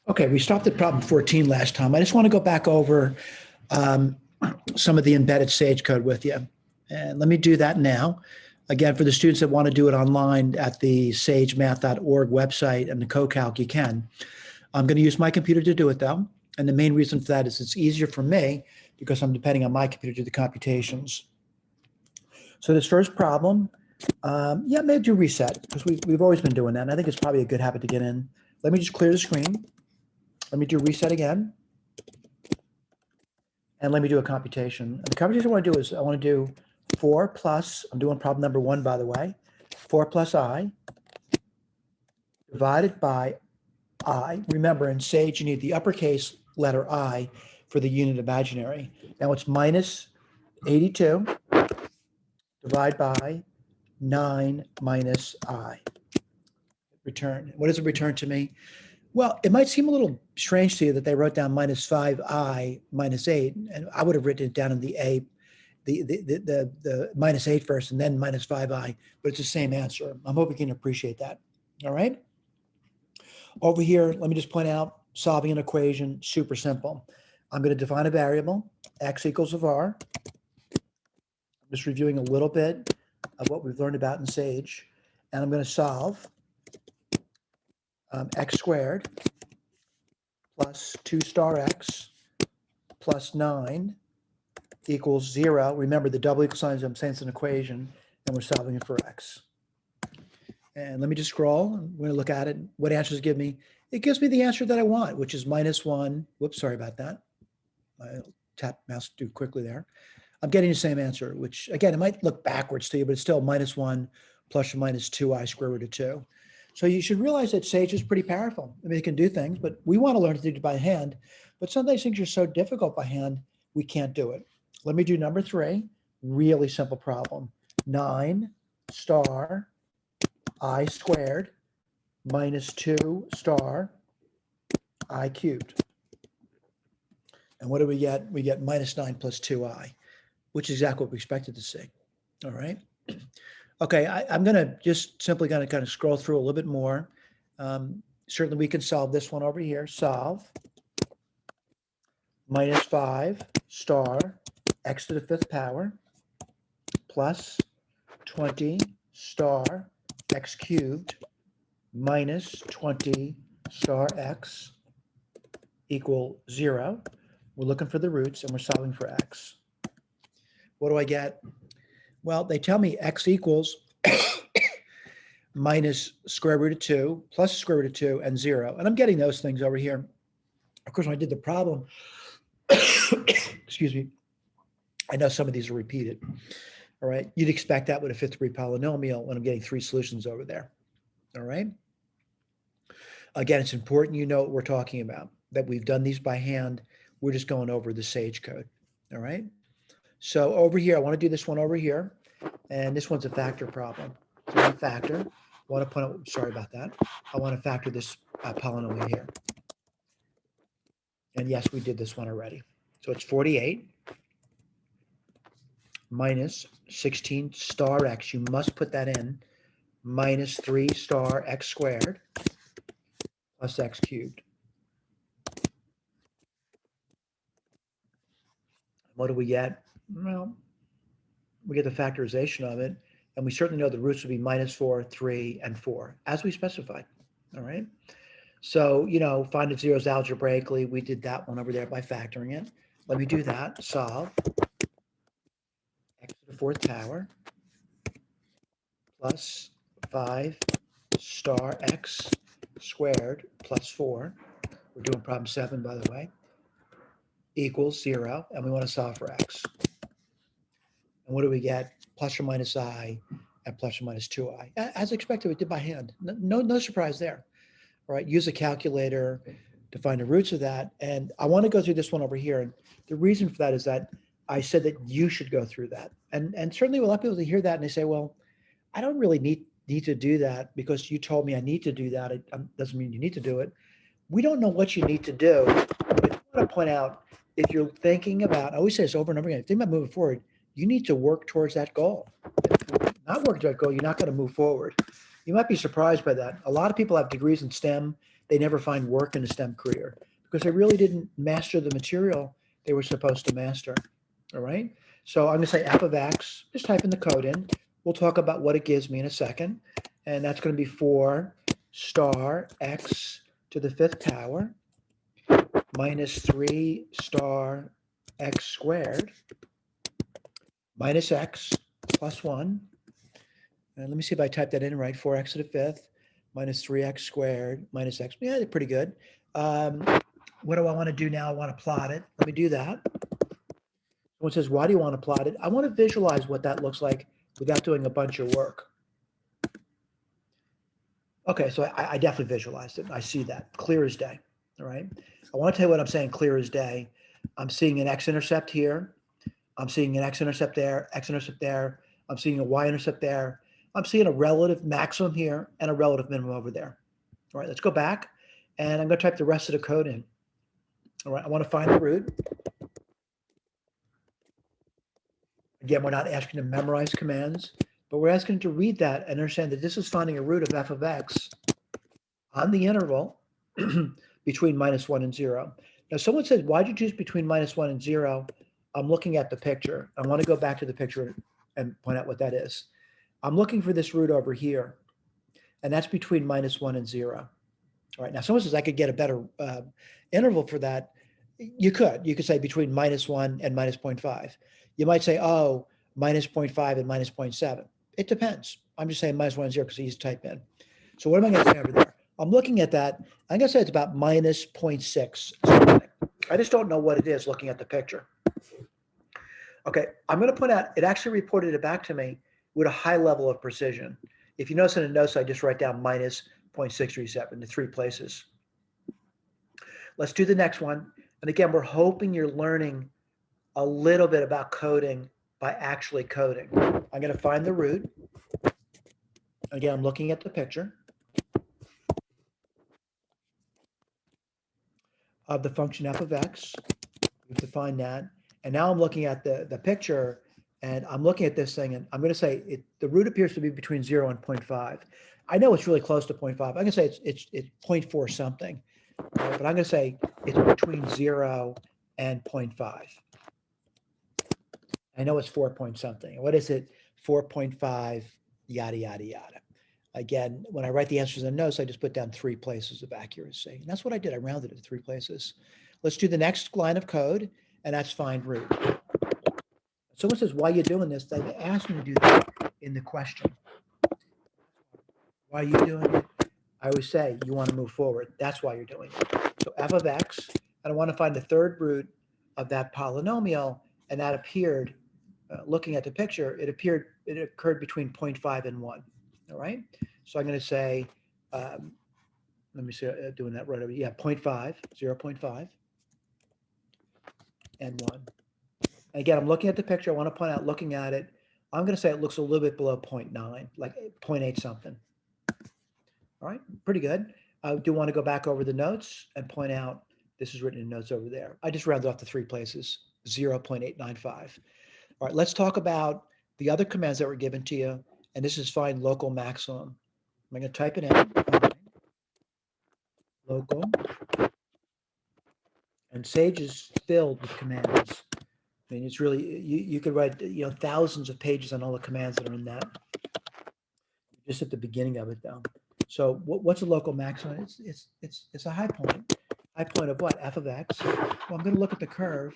Okay, we stopped at problem 14 last time. I just want to go back over um, some of the embedded Sage code with you. And let me do that now. Again, for the students that want to do it online at the sagemath.org website and the CoCalc, you can. I'm going to use my computer to do it though. And the main reason for that is it's easier for me because I'm depending on my computer to do the computations. So this first problem, yeah, maybe do reset because we've always been doing that. And I think it's probably a good habit to get in. Let me just clear the screen. Let me do reset again. And let me do a computation. And the computation I want to do is I want to do 4 plus, I'm doing problem number 1, by the way, 4 plus I divided by I. Remember, in Sage, you need the uppercase letter I for the unit imaginary. Now it's minus 82 divided by 9 minus I. Return. What does it return to me? Well, it might seem a little strange to you that they wrote down minus 5I minus 8, and I would have written it down in the minus 8 first and then minus 5I, but it's the same answer. I'm hoping you can appreciate that. All right. Over here, let me just point out solving an equation, super simple. I'm going to define a variable, x equals of r. I'm just reviewing a little bit of what we've learned about in Sage, and I'm going to solve x squared plus 2 star x plus 9 equals 0. Remember, the double equal signs, I'm saying it's an equation, and we're solving it for x. And let me just scroll. We're going to look at it. What answers give me? It gives me the answer that I want, which is minus 1. Whoops, sorry about that. I tap mouse too quickly there. I'm getting the same answer, which, again, it might look backwards to you, but it's still minus 1 plus or minus 2i square root of 2. So you should realize that Sage is pretty powerful. I mean, it can do things, but we want to learn to do it by hand. But sometimes things are so difficult by hand, we can't do it. Let me do number 3, really simple problem. 9 star I squared minus 2 star I cubed. And what do we get? We get minus 9 plus 2i, which is exactly what we expected to see. All right. Okay, I'm going to just simply kind of scroll through a little bit more. Certainly we can solve this one over here. Solve minus 5 star x to the 5th power plus 20 star x cubed minus 20 star x equal 0. We're looking for the roots and we're solving for x. What do I get? Well, they tell me x equals minus square root of 2 plus square root of 2 and 0. And I'm getting those things over here. Of course, when I did the problem, excuse me, I know some of these are repeated. All right. You'd expect that with a 5th degree polynomial when I'm getting 3 solutions over there. All right. Again, it's important you know what we're talking about, that we've done these by hand. We're just going over the Sage code. All right. So over here, I want to do this one over here. And this one's a factor problem. So I factor. I want to put out, sorry about that. I want to factor this polynomial here. And yes, we did this one already. So it's 48 minus 16 star x. You must put that in. Minus 3 star x squared plus x cubed. What do we get? Well, we get the factorization of it, and we certainly know the roots would be minus 4, 3, and 4, as we specified. All right. So, you know, find its zeros algebraically. We did that one over there by factoring it. Let me do that. Solve x to the 4th power plus 5 star x squared plus 4. We're doing problem 7, by the way, equals 0, and we want to solve for x. And what do we get? Plus or minus I and plus or minus 2i. As expected, we did by hand. No surprise there. All right, use a calculator to find the roots of that. And I want to go through this one over here. And the reason for that is that I said that you should go through that. And certainly a lot of people hear that and they say, well, I don't really need to do that because you told me I need to do that. It doesn't mean you need to do it. We don't know what you need to do. But I want to point out, if you're thinking about, I always say this over and over again, if you're thinking about moving forward, you need to work towards that goal. If you're not working towards that goal, you're not going to move forward. You might be surprised by that. A lot of people have degrees in STEM, they never find work in a STEM career because they really didn't master the material they were supposed to master. All right. So I'm going to say f of x, just type in the code in. We'll talk about what it gives me in a second. And that's going to be 4 star x to the 5th power minus 3 star x squared minus x plus 1. And let me see if I type that in right. 4x to the 5th minus 3x squared minus x. Yeah, they're pretty good. What do I want to do now? I want to plot it. Let me do that. Someone says, why do you want to plot it? I want to visualize what that looks like without doing a bunch of work. Okay, so I definitely visualized it. I see that clear as day. All right. I want to tell you what I'm saying clear as day. I'm seeing an x-intercept here. I'm seeing an x-intercept there, x-intercept there. I'm seeing a y-intercept there. I'm seeing a relative maximum here and a relative minimum over there. All right, let's go back. And I'm going to type the rest of the code in. All right, I want to find the root. Again, we're not asking to memorize commands, but we're asking to read that and understand that this is finding a root of f of x on the interval between -1 and 0. Now, someone says, why'd you choose between -1 and 0? I'm looking at the picture. I want to go back to the picture and point out what that is. I'm looking for this root over here, and that's between -1 and 0. All right, now someone says I could get a better interval for that. You could say between -1 and -0.5. You might say, oh, -0.5 and -0.7. It depends. I'm just saying -1 and 0 because it's easy to type in. So what am I going to say over there? I'm looking at that. I'm going to say it's about -0.6 something. I just don't know what it is looking at the picture. Okay, I'm going to point out, it actually reported it back to me with a high level of precision. If you notice in the notes, I just write down -0.637 to 3 places. Let's do the next one. And again, we're hoping you're learning a little bit about coding by actually coding. I'm going to find the root. Again, I'm looking at the picture of the function f of x. We've defined that. And now I'm looking at the picture, and I'm looking at this thing, and I'm going to say the root appears to be between 0 and 0.5. I know it's really close to 0.5. I'm going to say it's 0.4 something, but I'm going to say it's between 0 and 0.5. I know it's 4 point something. What is it? 4.5, yada, yada, yada. Again, when I write the answers in the notes, I just put down 3 places of accuracy. And that's what I did. I rounded it to 3 places. Let's do the next line of code, and that's find root. Someone says, why are you doing this? They asked me to do that in the question. Why are you doing it? I always say, you want to move forward. That's why you're doing it. So f of x, and I want to find the third root of that polynomial, and that appeared, looking at the picture, it occurred between 0.5 and 1. All right. So I'm going to say, let me see, doing that right over. Yeah, 0.5, 0.5, and 1. And again, I'm looking at the picture. I want to point out, looking at it, I'm going to say it looks a little bit below 0.9, like 0.8 something. All right, pretty good. I do want to go back over the notes and point out, this is written in notes over there. I just rounded off to 3 places, 0.895. All right, let's talk about the other commands that were given to you. And this is find local maximum. I'm going to type it in. Local. And Sage is filled with commands. I mean, it's really, you could write, thousands of pages on all the commands that are in that. Just at the beginning of it, though. So what's a local maximum? It's a high point. High point of what? F of x. Well, I'm going to look at the curve,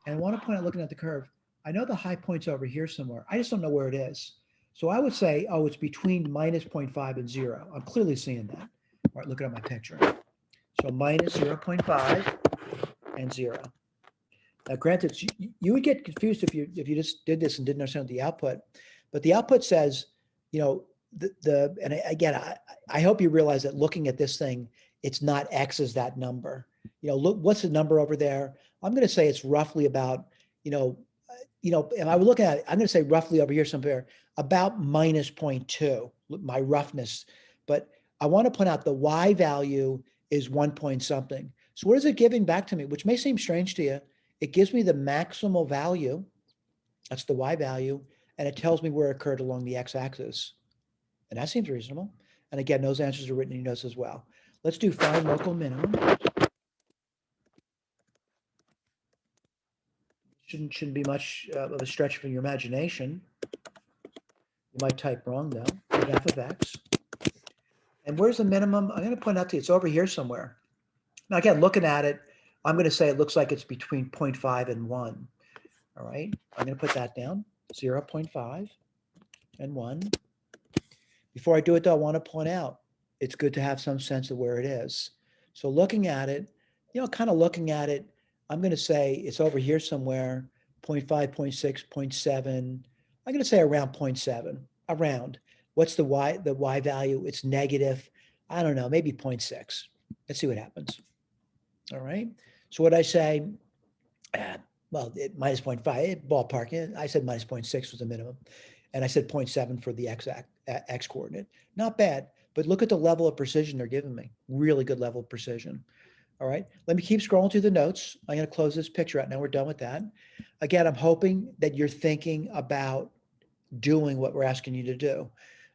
and I want to point out, looking at the curve, I know the high point's over here somewhere. I just don't know where it is. So I would say, oh, it's between -0.5 and 0. I'm clearly seeing that. All right, looking at my picture. So -0.5 and 0. Now, granted, you would get confused if you just did this and didn't understand the output. But the output says, and again, I hope you realize that looking at this thing, it's not x is that number. Look, what's the number over there? I'm going to say it's roughly about, and I would look at it, I'm going to say roughly over here somewhere, about -0.2, my roughness. But I want to point out the y value is 1 point something. So what is it giving back to me? Which may seem strange to you. It gives me the maximal value. That's the y value. And it tells me where it occurred along the x-axis. And that seems reasonable. And again, those answers are written in your notes as well. Let's do find local minimum. Shouldn't be much of a stretch for your imagination. You might type wrong though. F of x. And where's the minimum? I'm going to point out to you, it's over here somewhere. Now again, looking at it, I'm going to say it looks like it's between 0.5 and 1. All right, I'm going to put that down, 0.5 and 1. Before I do it though, I want to point out, it's good to have some sense of where it is. So looking at it, kind of looking at it, I'm going to say it's over here somewhere, 0.5, 0.6, 0.7. I'm going to say around 0.7, around. What's the y value? It's negative, I don't know, maybe 0.6. Let's see what happens. All right. So what I say, well, minus 0.5, ballpark. I said minus 0.6 was the minimum. And I said 0.7 for the x coordinate. Not bad, but look at the level of precision they're giving me. Really good level of precision. All right, let me keep scrolling through the notes. I'm going to close this picture out. Now we're done with that. Again, I'm hoping that you're thinking about doing what we're asking you to do.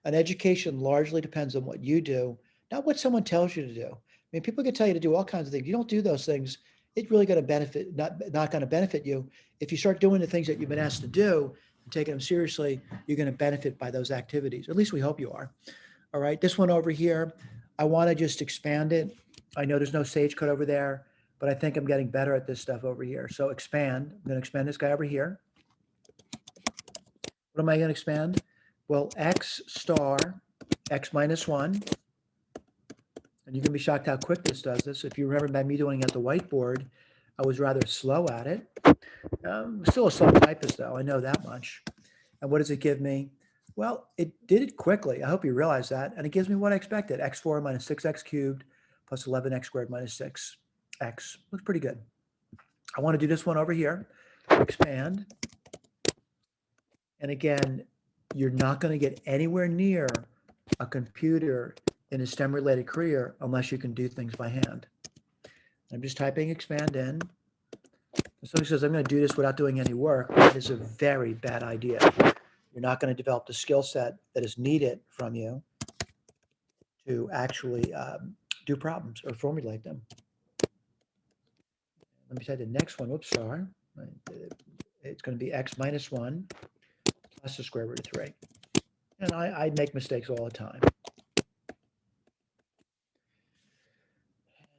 An education largely depends on what you do, not what someone tells you to do. I mean, people can tell you to do all kinds of things. You don't do those things, it's really going to benefit, not going to benefit you. If you start doing the things that you've been asked to do and taking them seriously, you're going to benefit by those activities. At least we hope you are. All right, this one over here, I want to just expand it. I know there's no sage code over there, but I think I'm getting better at this stuff over here. So expand, I'm going to expand this guy over here. What am I going to expand? Well, x star, x minus 1. And you're going to be shocked how quick this does this. If you remember by me doing it at the whiteboard, I was rather slow at it. Still a slow typist though, I know that much. And what does it give me? Well, it did it quickly. I hope you realize that. And it gives me what I expected, x4 minus 6x cubed plus 11x squared minus 6x. Looks pretty good. I want to do this one over here, expand. And again, you're not going to get anywhere near a computer in a STEM-related career unless you can do things by hand. I'm just typing expand in. If somebody says, I'm going to do this without doing any work, that is a very bad idea. You're not going to develop the skill set that is needed from you to actually do problems or formulate them. Let me try the next one. Whoops, sorry. It's going to be x minus 1 plus the square root of 3. And I make mistakes all the time.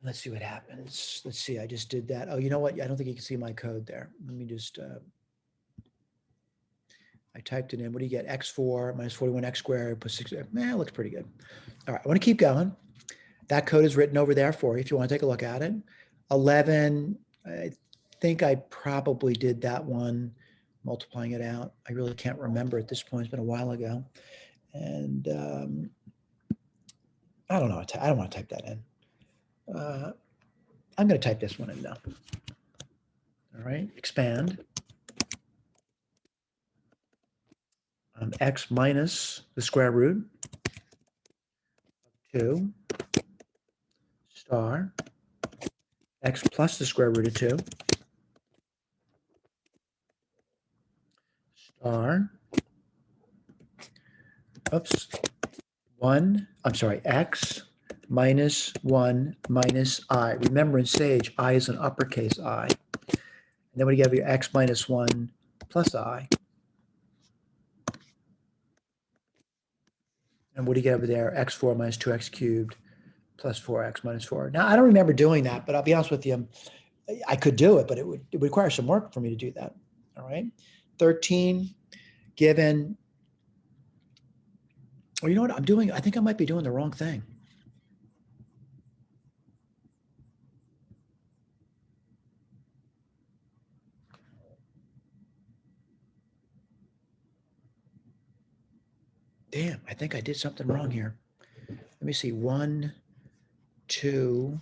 Let's see what happens. Let's see, I just did that. Oh, you know what? I don't think you can see my code there. Let me just, I typed it in. What do you get? X4 minus 41x squared plus 6. Man, it looks pretty good. All right, I want to keep going. That code is written over there for you if you want to take a look at it. 11, I think I probably did that one, multiplying it out. I really can't remember at this point. It's been a while ago. And I don't know. I don't want to type that in. I'm going to type this one in now. All right, expand. X minus the square root of 2 star x plus the square root of 2 star, oops, 1, I'm sorry, x minus 1 minus I. Remember in Sage, I is an uppercase I. And then we have your x minus 1 plus I. And what do you get over there? X4 minus 2x cubed plus 4x minus 4. Now, I don't remember doing that, but I'll be honest with you, I could do it, but it would require some work for me to do that. All right. 13 given, or you know what I'm doing? I think I might be doing the wrong thing. Damn, I think I did something wrong here. Let me see. 1, 2,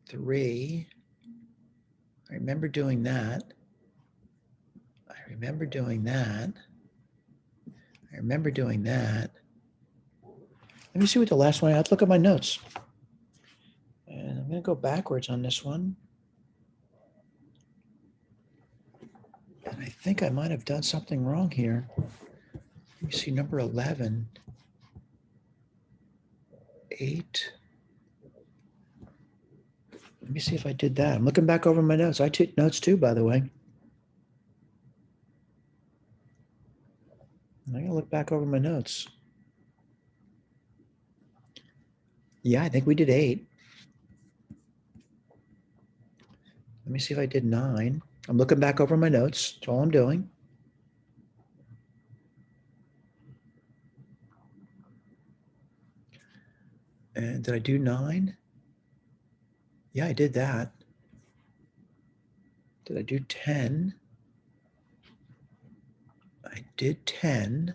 3. I remember doing that. I remember doing that. I remember doing that. Let me see what the last one, let's look at my notes. And I'm going to go backwards on this one. And I think I might have done something wrong here. Let me see, number 11. 8. Let me see if I did that. I'm looking back over my notes. I took notes too, by the way. I gotta look back over my notes. Yeah, I think we did 8. Let me see if I did 9. I'm looking back over my notes. That's all I'm doing. And did I do 9? Yeah, I did that. Did I do 10? I did 10.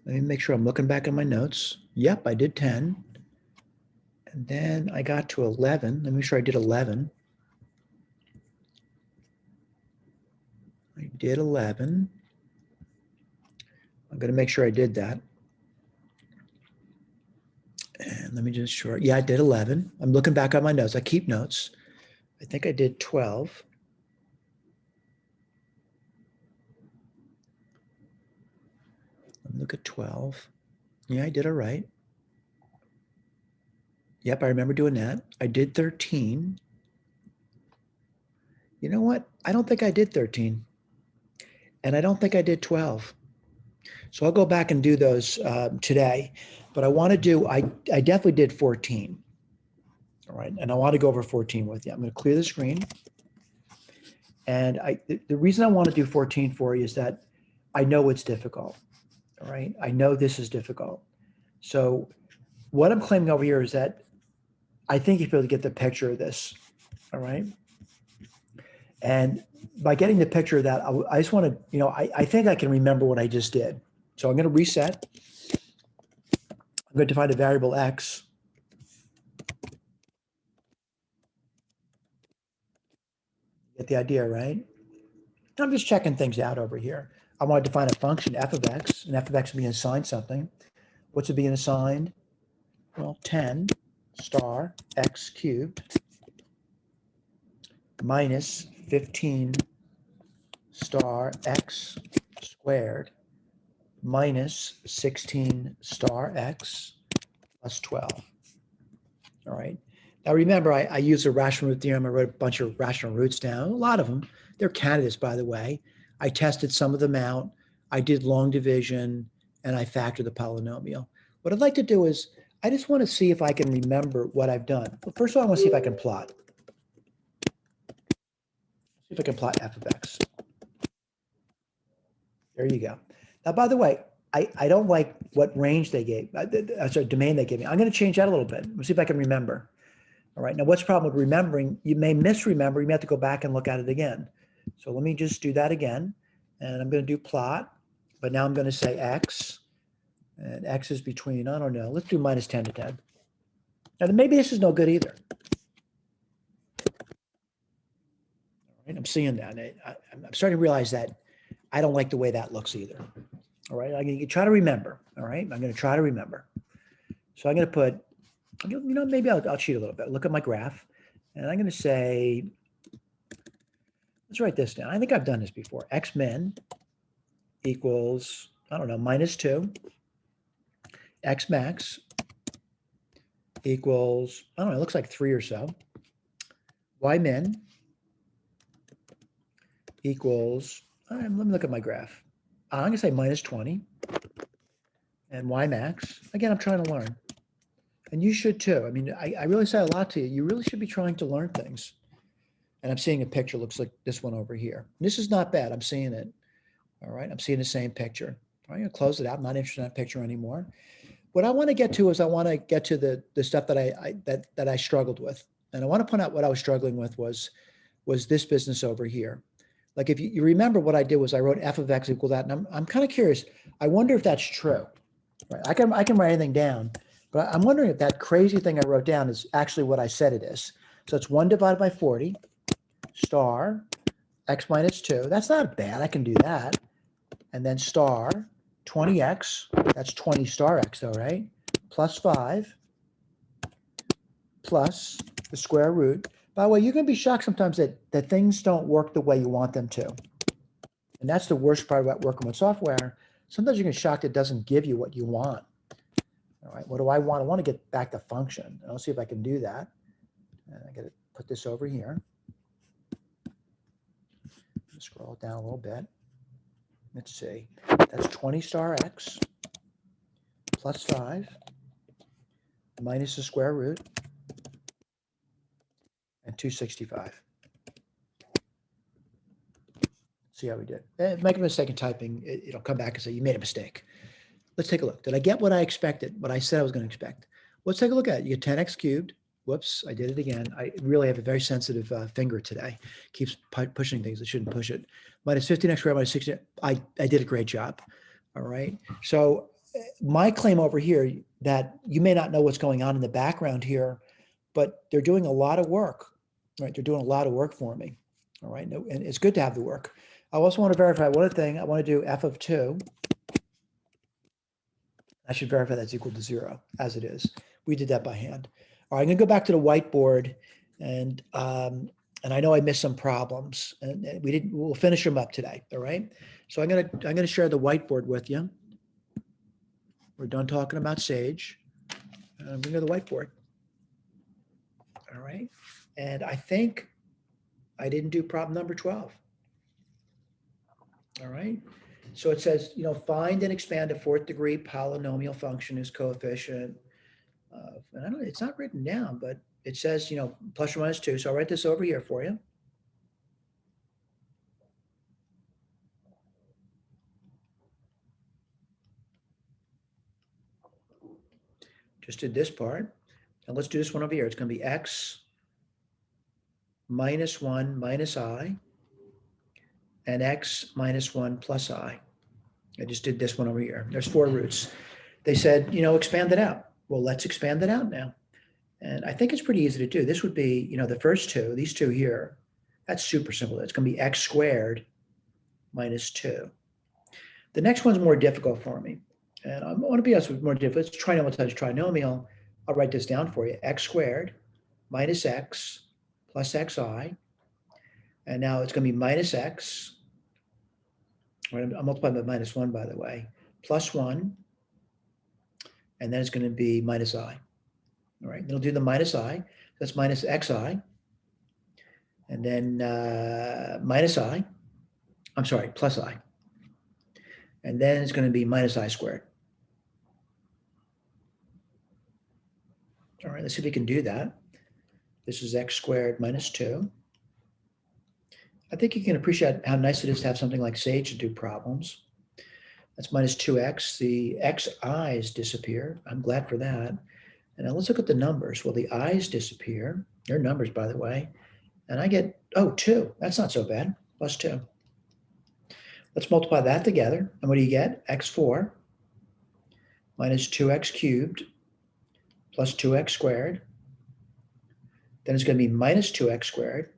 Let me make sure I'm looking back at my notes. Yep, I did 10. And then I got to 11. Let me make sure I did 11. I did 11. I'm going to make sure I did that. And let me just sure. Yeah, I did 11. I'm looking back on my notes. I keep notes. I think I did 12. Look at 12. Yeah, I did all right. Yep, I remember doing that. I did 13. You know what? I don't think I did 13. And I don't think I did 12. So I'll go back and do those today. But I want to do, I definitely did 14. All right. And I want to go over 14 with you. I'm going to clear the screen. And the reason I want to do 14 for you is that I know it's difficult. All right. I know this is difficult. So what I'm claiming over here is that I think you'll be able to get the picture of this. All right. And by getting the picture of that, I just want to, you know, I think I can remember what I just did. So I'm going to reset. I'm going to define a variable x. Get the idea, right? I'm just checking things out over here. I want to define a function f of x, and f of x will be assigned something. What's it being assigned? Well, 10 star x cubed minus 15 star x squared minus 16 star x plus 12. All right. Now remember, I used a rational root theorem. I wrote a bunch of rational roots down. A lot of them. They're candidates, by the way. I tested some of them out. I did long division, and I factored the polynomial. What I'd like to do is, I just want to see if I can remember what I've done. Well, first of all, I want to see if I can plot. See if I can plot f of x. There you go. Now, by the way, I don't like what range they gave, sorry, domain they gave me. I'm going to change that a little bit. Let's see if I can remember. All right. Now, what's the problem with remembering? You may misremember. You may have to go back and look at it again. So let me just do that again. And I'm going to do plot. But now I'm going to say x. And x is between, I don't know. Let's do minus 10 to 10. Now, maybe this is no good either. All right. I'm seeing that. I'm starting to realize that I don't like the way that looks either. All right. I'm going to try to remember. All right. I'm going to try to remember. So I'm going to put, you know, maybe I'll cheat a little bit. Look at my graph. And I'm going to say, let's write this down. I think I've done this before. X min equals, I don't know, minus 2. X max equals, I don't know, it looks like 3 or so. Y min equals, let me look at my graph. I'm going to say minus 20. And Y max, again, I'm trying to learn. And you should too. I mean, I really say a lot to you. You really should be trying to learn things. And I'm seeing a picture, looks like this one over here. This is not bad. I'm seeing it. All right. I'm seeing the same picture. All right, I'm going to close it out. I'm not interested in that picture anymore. What I want to get to is I want to get to the stuff that I struggled with. And I want to point out what I was struggling with was this business over here. Like if you remember what I did was I wrote f of x equal that. And I'm kind of curious. I wonder if that's true. Right. I can write anything down. But I'm wondering if that crazy thing I wrote down is actually what I said it is. So it's 1 divided by 40 star x minus 2. That's not bad. I can do that. And then star 20x. That's 20 star x though, right? Plus 5 plus the square root. By the way, you're going to be shocked sometimes that things don't work the way you want them to. And that's the worst part about working with software. Sometimes you get shocked it doesn't give you what you want. All right, what do I want? I want to get back to function. I'll see if I can do that. And I got to put this over here. Scroll it down a little bit. Let's see. That's 20 star x plus 5 minus the square root and 265. See how we did. Make a mistake in typing. It'll come back and say you made a mistake. Let's take a look. Did I get what I expected? What I said I was going to expect? Let's take a look at it. You get 10x cubed. Whoops, I did it again. I really have a very sensitive finger today. Keeps pushing things. I shouldn't push it. Minus 15x squared minus 16. I did a great job. All right. So my claim over here that you may not know what's going on in the background here, but they're doing a lot of work. Right. They're doing a lot of work for me. All right. And it's good to have the work. I also want to verify one other thing. I want to do f of 2. I should verify that's equal to 0, as it is. We did that by hand. All right, I'm going to go back to the whiteboard, and I know I missed some problems, and we'll finish them up today. All right. So I'm going to share the whiteboard with you. We're done talking about Sage. I'm going to go to the whiteboard. All right. And I think I didn't do problem number 12. All right. So it says, find and expand a 4th degree polynomial function whose coefficient of, and I don't know, it's not written down, but it says, plus or minus 2. So I'll write this over here for you. Just did this part. And let's do this one over here. It's going to be x minus 1 minus I and x minus 1 plus I. I just did this one over here. There's 4 roots. They said, expand it out. Well, let's expand it out now. And I think it's pretty easy to do. This would be, the first two, these two here, that's super simple. It's going to be x squared minus 2. The next one's more difficult for me. And I want to be honest with more difficult. It's trinomial times trinomial. I'll write this down for you. X squared minus x plus xi. And now it's going to be minus x. I'm multiplying by minus 1, by the way, plus 1. And then it's going to be minus I. All right, then we'll do the minus I. That's minus xi. And then minus I. I'm sorry, plus I. And then it's going to be minus I squared. All right, let's see if we can do that. This is x squared minus 2. I think you can appreciate how nice it is to have something like Sage to do problems. That's minus 2x. The xi's disappear. I'm glad for that. And now let's look at the numbers. Well, the i's disappear. They're numbers, by the way. And I get, 2. That's not so bad. Plus 2. Let's multiply that together. And what do you get? x4 minus 2x cubed plus 2x squared. Then it's going to be minus 2x squared.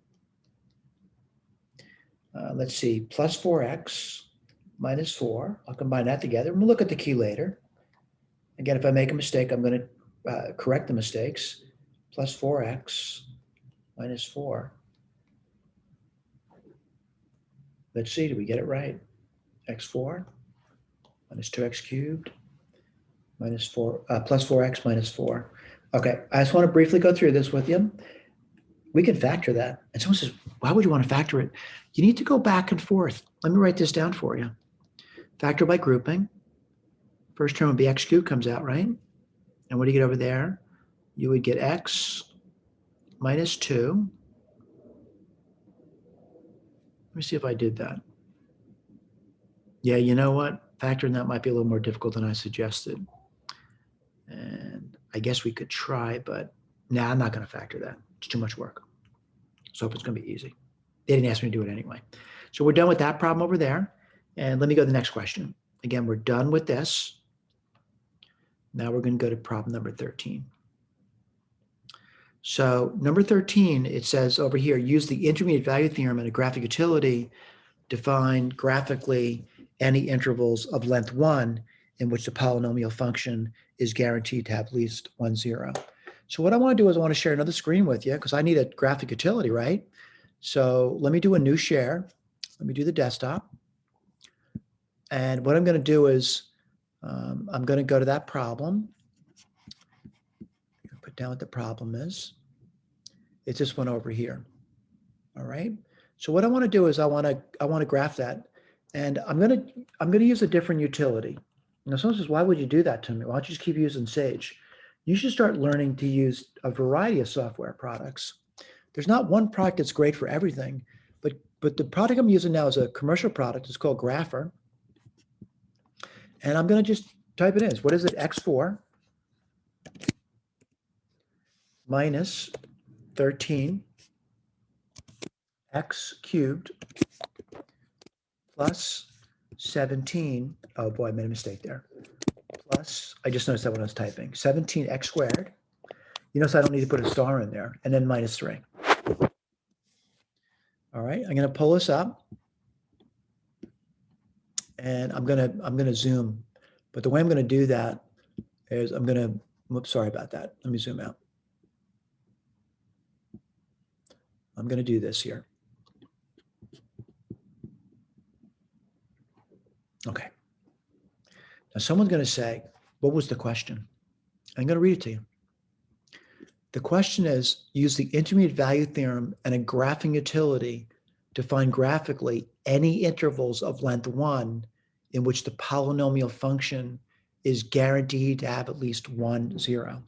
Let's see, plus 4x minus 4. I'll combine that together. We'll look at the key later. Again, if I make a mistake, I'm going to correct the mistakes. Plus 4x minus 4. Let's see, did we get it right? x4 minus 2x cubed minus 4, plus 4x minus 4. Okay, I just want to briefly go through this with you. We can factor that. And someone says, why would you want to factor it? You need to go back and forth. Let me write this down for you. Factor by grouping. First term would be x cubed comes out, right? And what do you get over there? You would get x minus 2. Let me see if I did that. Yeah, you know what? Factoring that might be a little more difficult than I suggested. And I guess we could try, but I'm not going to factor that. It's too much work. So I hope it's going to be easy. They didn't ask me to do it anyway. So we're done with that problem over there. And let me go to the next question. Again, we're done with this. Now we're going to go to problem number 13. So number 13, it says over here, use the intermediate value theorem and a graphic utility, define graphically any intervals of length 1 in which the polynomial function is guaranteed to have at least 1, 0. So what I want to do is I want to share another screen with you because I need a graphic utility, right? So let me do a new share. Let me do the desktop. And what I'm going to do is I'm going to go to that problem. Put down what the problem is. It's this one over here. All right. So what I want to do is I want to graph that, and I'm gonna use a different utility. Now, someone says, why would you do that to me? Why don't you just keep using Sage? You should start learning to use a variety of software products. There's not one product that's great for everything, but the product I'm using now is a commercial product. It's called Grapher. And I'm going to just type it in. What is it? X4 minus 13 x cubed plus 17. Oh boy, I made a mistake there. Plus, I just noticed that when I was typing, 17x squared. You notice I don't need to put a star in there, and then minus 3. All right, I'm going to pull this up, and I'm going to zoom. But the way I'm going to do that is I'm going to, whoops, sorry about that. Let me zoom out. I'm going to do this here. Okay. Now someone's going to say, what was the question? I'm going to read it to you. The question is, use the intermediate value theorem and a graphing utility to find graphically any intervals of length 1 in which the polynomial function is guaranteed to have at least 1, 0.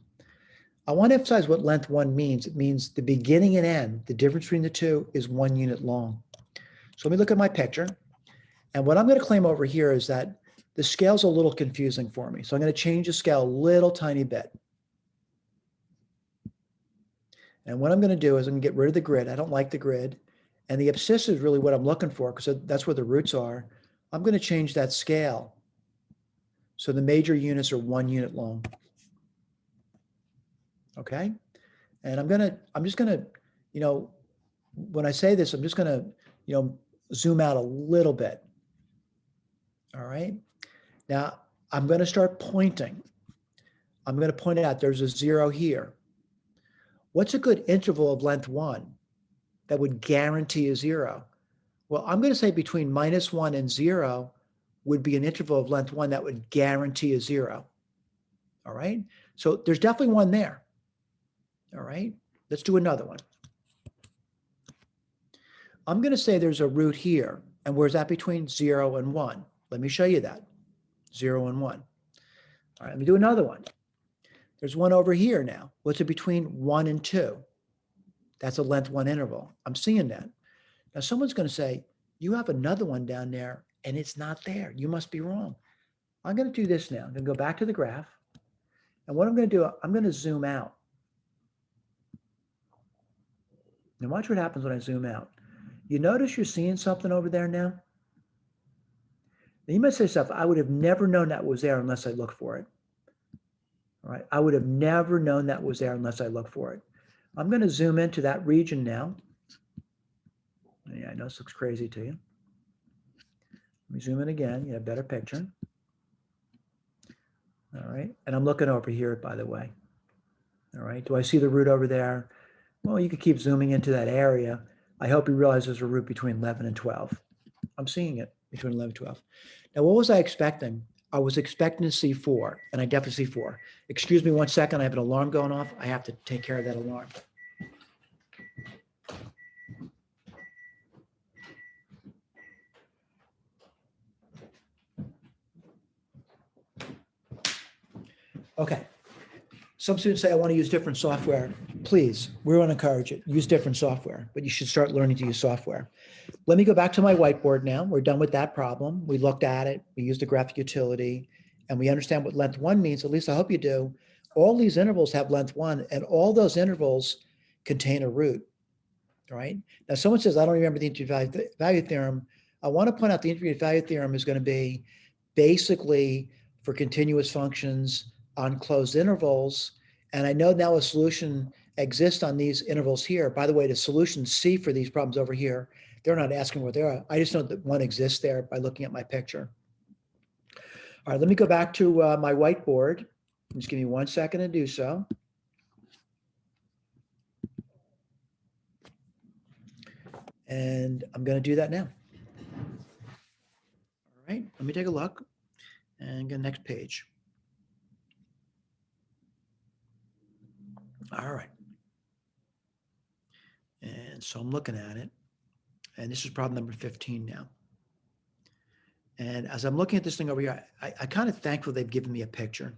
I want to emphasize what length 1 means. It means the beginning and end, the difference between the two, is 1 unit long. So let me look at my picture. And what I'm going to claim over here is that the scale's a little confusing for me. So I'm going to change the scale a little tiny bit. And what I'm going to do is I'm going to get rid of the grid. I don't like the grid. And the abscissa is really what I'm looking for because that's where the roots are. I'm going to change that scale. So the major units are 1 unit long. Okay. And I'm just going to, when I say this, I'm just going to, zoom out a little bit. All right. Now I'm going to start pointing. I'm going to point out there's a 0 here. What's a good interval of length 1 that would guarantee a 0? Well, I'm going to say between -1 and 0 would be an interval of length 1 that would guarantee a 0. All right. So there's definitely one there. All right. Let's do another one. I'm going to say there's a root here. And where's that between 0 and 1? Let me show you that. 0 and 1. All right. Let me do another one. There's one over here now. What's it between 1 and 2? That's a length 1 interval. I'm seeing that. Now someone's going to say, you have another one down there and it's not there. You must be wrong. I'm going to do this now. I'm going to go back to the graph. And what I'm going to do, I'm going to zoom out. Now watch what happens when I zoom out. You notice you're seeing something over there now? Now you might say to yourself, I would have never known that was there unless I looked for it. All right, I would have never known that was there unless I looked for it. I'm going to zoom into that region now. Yeah, I know this looks crazy to you. Let me zoom in again. You have a better picture. All right, and I'm looking over here, by the way. All right, do I see the root over there? Well, you could keep zooming into that area. I hope you realize there's a root between 11 and 12. I'm seeing it between 11 and 12. Now, what was I expecting? I was expecting to see 4, and I definitely see 4. Excuse me 1 second. I have an alarm going off. I have to take care of that alarm. Okay. Some students say, I want to use different software. Please, we want to encourage it. Use different software, but you should start learning to use software. Let me go back to my whiteboard now. We're done with that problem. We looked at it. We used a graphic utility, and we understand what length 1 means. At least I hope you do. All these intervals have length 1, and all those intervals contain a root. All right. Now, someone says, I don't remember the intermediate value theorem. I want to point out the intermediate value theorem is going to be basically for continuous functions on closed intervals. And I know now a solution exists on these intervals here. By the way, the solution C for these problems over here, they're not asking what they are. I just know that one exists there by looking at my picture. All right, let me go back to my whiteboard. Just give me 1 second to do so. And I'm going to do that now. All right, let me take a look and go next page. All right. So I'm looking at it, and this is problem number 15 now. And as I'm looking at this thing over here, I kind of thankful they've given me a picture.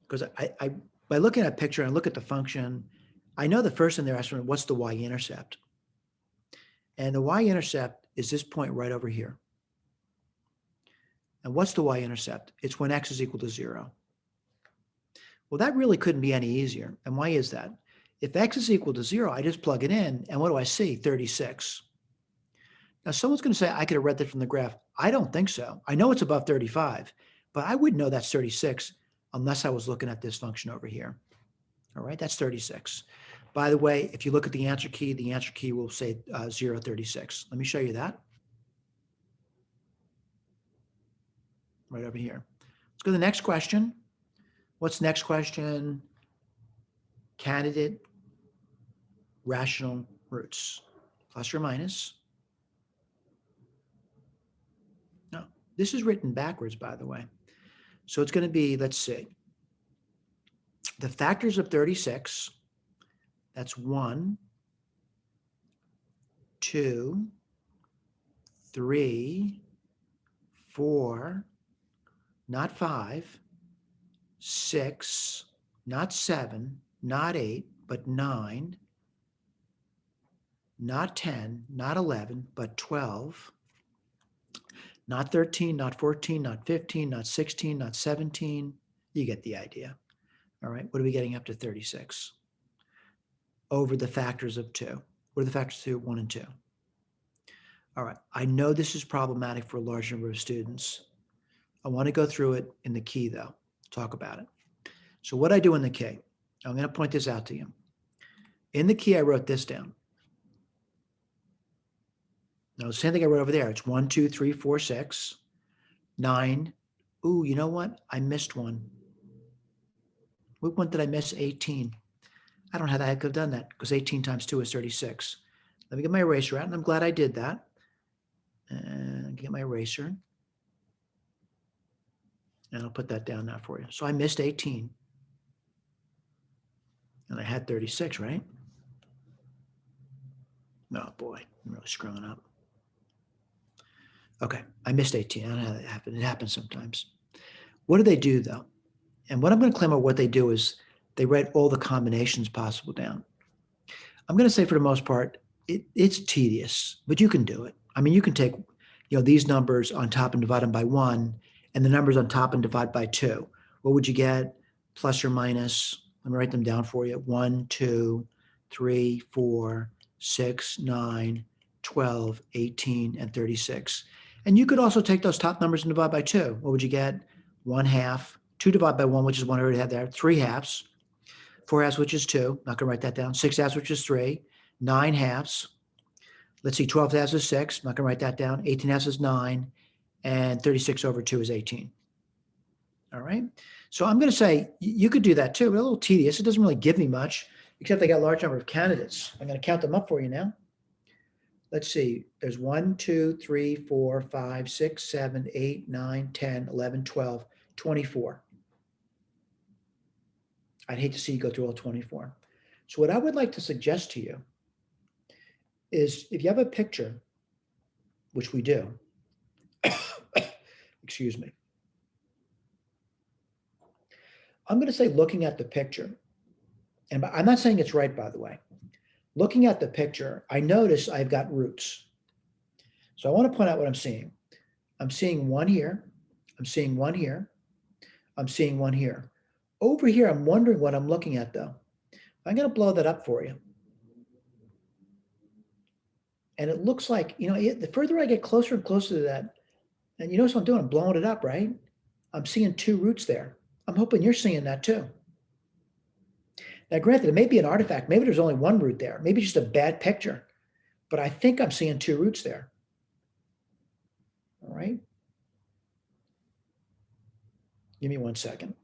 Because by looking at a picture and I look at the function, I know the first thing they're asking me, what's the Y-intercept? And the Y-intercept is this point right over here. And what's the Y-intercept? It's when x is equal to 0. Well, that really couldn't be any easier. And why is that? If x is equal to 0, I just plug it in, and what do I see? 36. Now, someone's going to say, I could have read that from the graph. I don't think so. I know it's above 35, but I wouldn't know that's 36 unless I was looking at this function over here. All right, that's 36. By the way, if you look at the answer key will say 0, 36. Let me show you that. Right over here. Let's go to the next question. What's the next question? Candidate rational roots, plus or minus. No, this is written backwards, by the way. So it's going to be, let's see, the factors of 36, that's 1, 2, 3, 4, not 5, 6, not 7, not 8, but 9, not 10, not 11, but 12, not 13, not 14, not 15, not 16, not 17. You get the idea. All right, what are we getting up to 36? Over the factors of 2. What are the factors of 2? 1 and 2. All right, I know this is problematic for a large number of students. I want to go through it in the key, though, talk about it. So what I do in the key, I'm going to point this out to you. In the key, I wrote this down. Now, the same thing I wrote over there. It's 1, 2, 3, 4, 6, 9. Ooh, you know what? I missed one. What one did I miss? 18. I don't know how the heck I could have done that because 18 times 2 is 36. Let me get my eraser out, and I'm glad I did that. And get my eraser. And I'll put that down now for you. So I missed 18. And I had 36, right? Oh, boy. I'm really screwing up. Okay, I missed 18. I don't know how that happened. It happens sometimes. What do they do, though? And what I'm going to claim about what they do is they write all the combinations possible down. I'm going to say for the most part, it's tedious, but you can do it. I mean, you can take, these numbers on top and divide them by 1, and the numbers on top and divide by 2. What would you get? Plus or minus? Let me write them down for you. 1, 2, 3, 4, 6, 9, 12, 18, and 36. And you could also take those top numbers and divide by 2. What would you get? 1/2. 2 divided by 1, which is 1 I already had there. 3 halves. 4 halves, which is 2. Not going to write that down. 6 halves, which is 3. 9 halves. Let's see, 12 halves is 6. Not going to write that down. 18 halves is 9. And 36 over 2 is 18. All right. So I'm going to say you could do that too, but a little tedious. It doesn't really give me much, except they got a large number of candidates. I'm going to count them up for you now. Let's see. There's 1, 2, 3, 4, 5, 6, 7, 8, 9, 10, 11, 12, 24. I'd hate to see you go through all 24. So what I would like to suggest to you is if you have a picture, which we do, excuse me, I'm going to say looking at the picture, and I'm not saying it's right, by the way. Looking at the picture, I notice I've got roots. So I want to point out what I'm seeing. I'm seeing 1 here. I'm seeing 1 here. I'm seeing 1 here. Over here, I'm wondering what I'm looking at, though. I'm going to blow that up for you. And it looks like, the further I get closer and closer to that, and you notice what I'm doing? I'm blowing it up, right? I'm seeing 2 roots there. I'm hoping you're seeing that too. Now, granted, it may be an artifact. Maybe there's only 1 root there. Maybe just a bad picture. But I think I'm seeing 2 roots there. All right. Give me 1 second.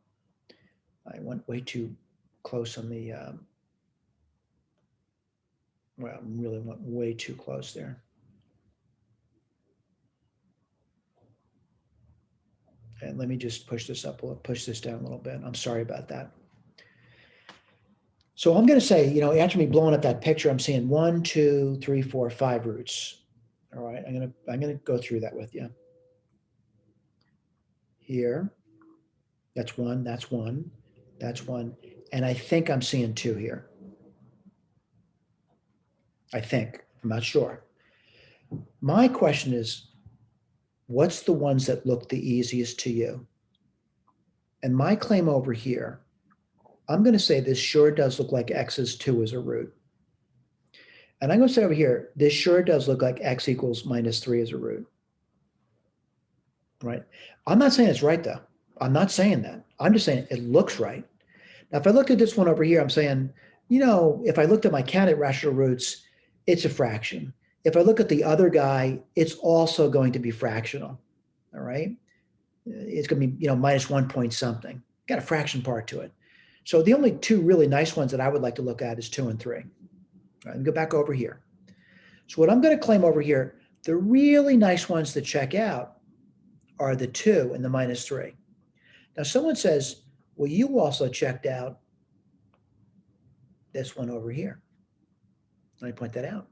I went way too close on the, well, really went way too close there. And let me just push this up, push this down a little bit. I'm sorry about that. So I'm going to say, after me blowing up that picture, I'm seeing 1, 2, 3, 4, 5 roots. All right, I'm going to go through that with you. Here, that's 1, that's 1, that's 1, and I think I'm seeing 2 here. I think, I'm not sure. My question is, what's the ones that look the easiest to you? And my claim over here, I'm going to say this sure does look like x is 2 as a root. And I'm going to say over here, this sure does look like x equals minus 3 as a root. Right? I'm not saying it's right, though. I'm not saying that. I'm just saying it looks right. Now, if I looked at this one over here, I'm saying, if I looked at my candidate rational roots, it's a fraction. If I look at the other guy, it's also going to be fractional. All right? It's going to be, minus 1 point something. Got a fraction part to it. So the only two really nice ones that I would like to look at is 2 and 3. All right, let me go back over here. So what I'm going to claim over here, the really nice ones to check out are the 2 and the minus 3. Now someone says, well, you also checked out this one over here. Let me point that out.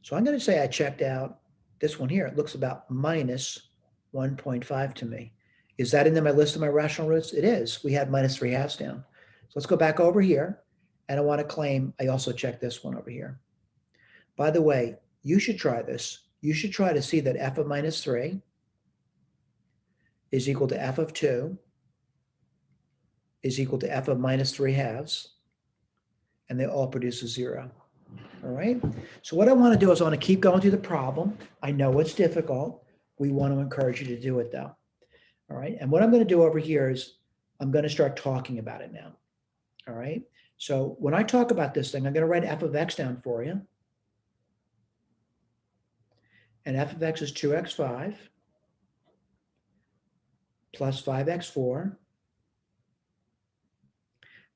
So I'm going to say I checked out this one here. It looks about minus 1.5 to me. Is that in my list of my rational roots? It is. We had minus 3/2 down. So let's go back over here. And I want to claim I also checked this one over here. By the way, you should try this. You should try to see that f of minus 3 is equal to f of 2 is equal to f of minus 3/2, and they all produce a 0. All right? So what I want to do is I want to keep going through the problem. I know it's difficult. We want to encourage you to do it, though. All right? And what I'm going to do over here is I'm going to start talking about it now. All right? So when I talk about this thing, I'm going to write f of x down for you. And f of x is 2x5 plus 5x4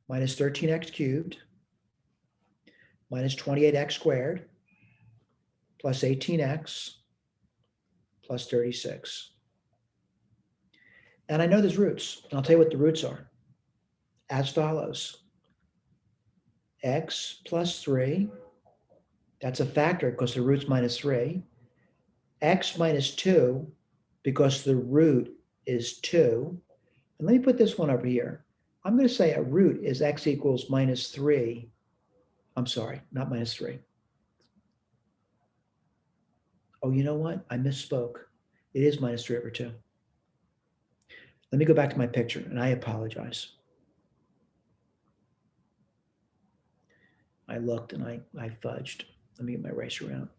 minus 13x cubed minus 28x squared plus 18x plus 36. And I know there's roots, and I'll tell you what the roots are. As follows. X plus 3, that's a factor because the root's minus 3. X minus 2, because the root is 2. And let me put this one over here. I'm going to say a root is x equals minus 3. I'm sorry, not minus 3. Oh, you know what? I misspoke. It is minus 3 over 2. Let me go back to my picture, and I apologize. I looked and I fudged. Let me get my eraser out.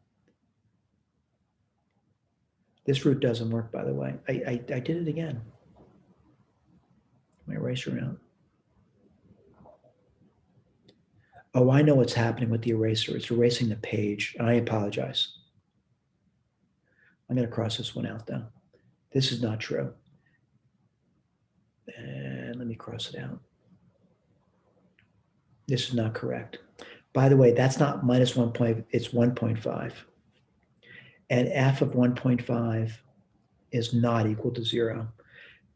This root doesn't work, by the way. I did it again. My eraser out. Oh, I know what's happening with the eraser. It's erasing the page, and I apologize. I'm going to cross this one out, though. This is not true. And let me cross it out. This is not correct. By the way, that's not minus 1 point, it's 1.5. And f of 1.5 is not equal to 0.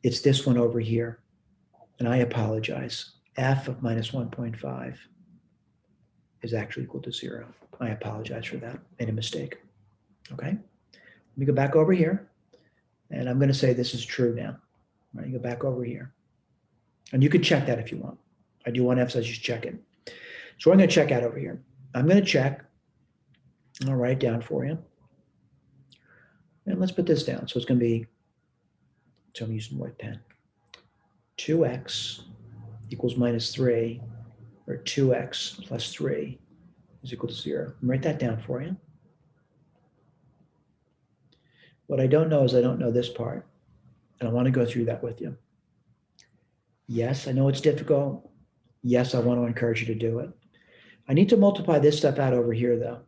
It's this one over here. And I apologize. F of minus 1.5 is actually equal to 0. I apologize for that. Made a mistake. Okay. Let me go back over here. And I'm going to say this is true now. All right, you go back over here. And you can check that if you want. I do want to emphasize you should check it. So I'm going to check out over here. I'm going to check. I'll write it down for you. And let's put this down. So it's going to be, so I'm using white pen. 2x equals minus 3, or 2x plus 3 is equal to 0. Write that down for you. What I don't know is I don't know this part. And I want to go through that with you. Yes, I know it's difficult. Yes, I want to encourage you to do it. I need to multiply this stuff out over here, though.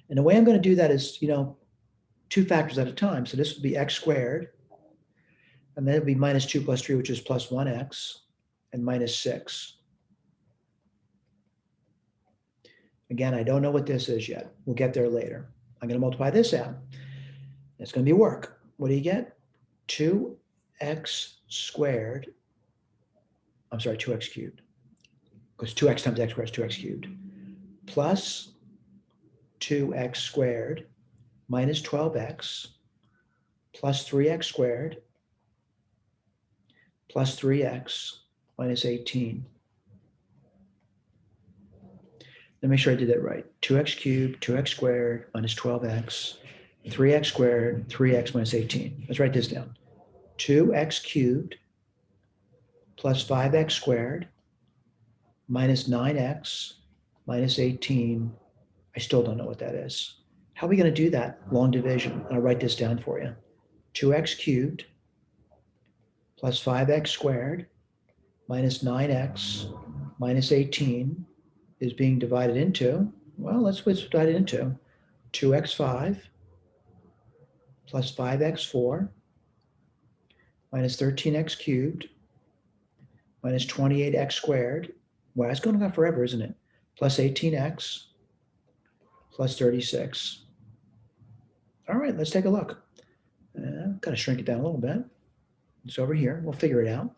And the way I'm going to do that is, 2 factors at a time. So this would be x squared. And then it would be minus 2 plus 3, which is plus 1x, and minus 6. Again, I don't know what this is yet. We'll get there later. I'm going to multiply this out. It's going to be work. What do you get? 2x squared. I'm sorry, 2x cubed. because 2x times x squared is 2x cubed, plus 2x squared minus 12x plus 3x squared plus 3x minus 18. Let me make sure I did that right. 2x cubed, 2x squared minus 12x, 3x squared, 3x minus 18. Let's write this down. 2x cubed plus 5x squared minus 9x minus 18. I still don't know what that is. How are we going to do that? Long division. I'll write this down for you. 2x cubed plus 5x squared minus 9x minus 18 is being divided into, well, let's divide it into 2x5 plus 5x4 minus 13x cubed minus 28x squared. Well, it's going on forever, isn't it? Plus 18x plus 36. All right, let's take a look. Kind of shrink it down a little bit. It's over here. We'll figure it out.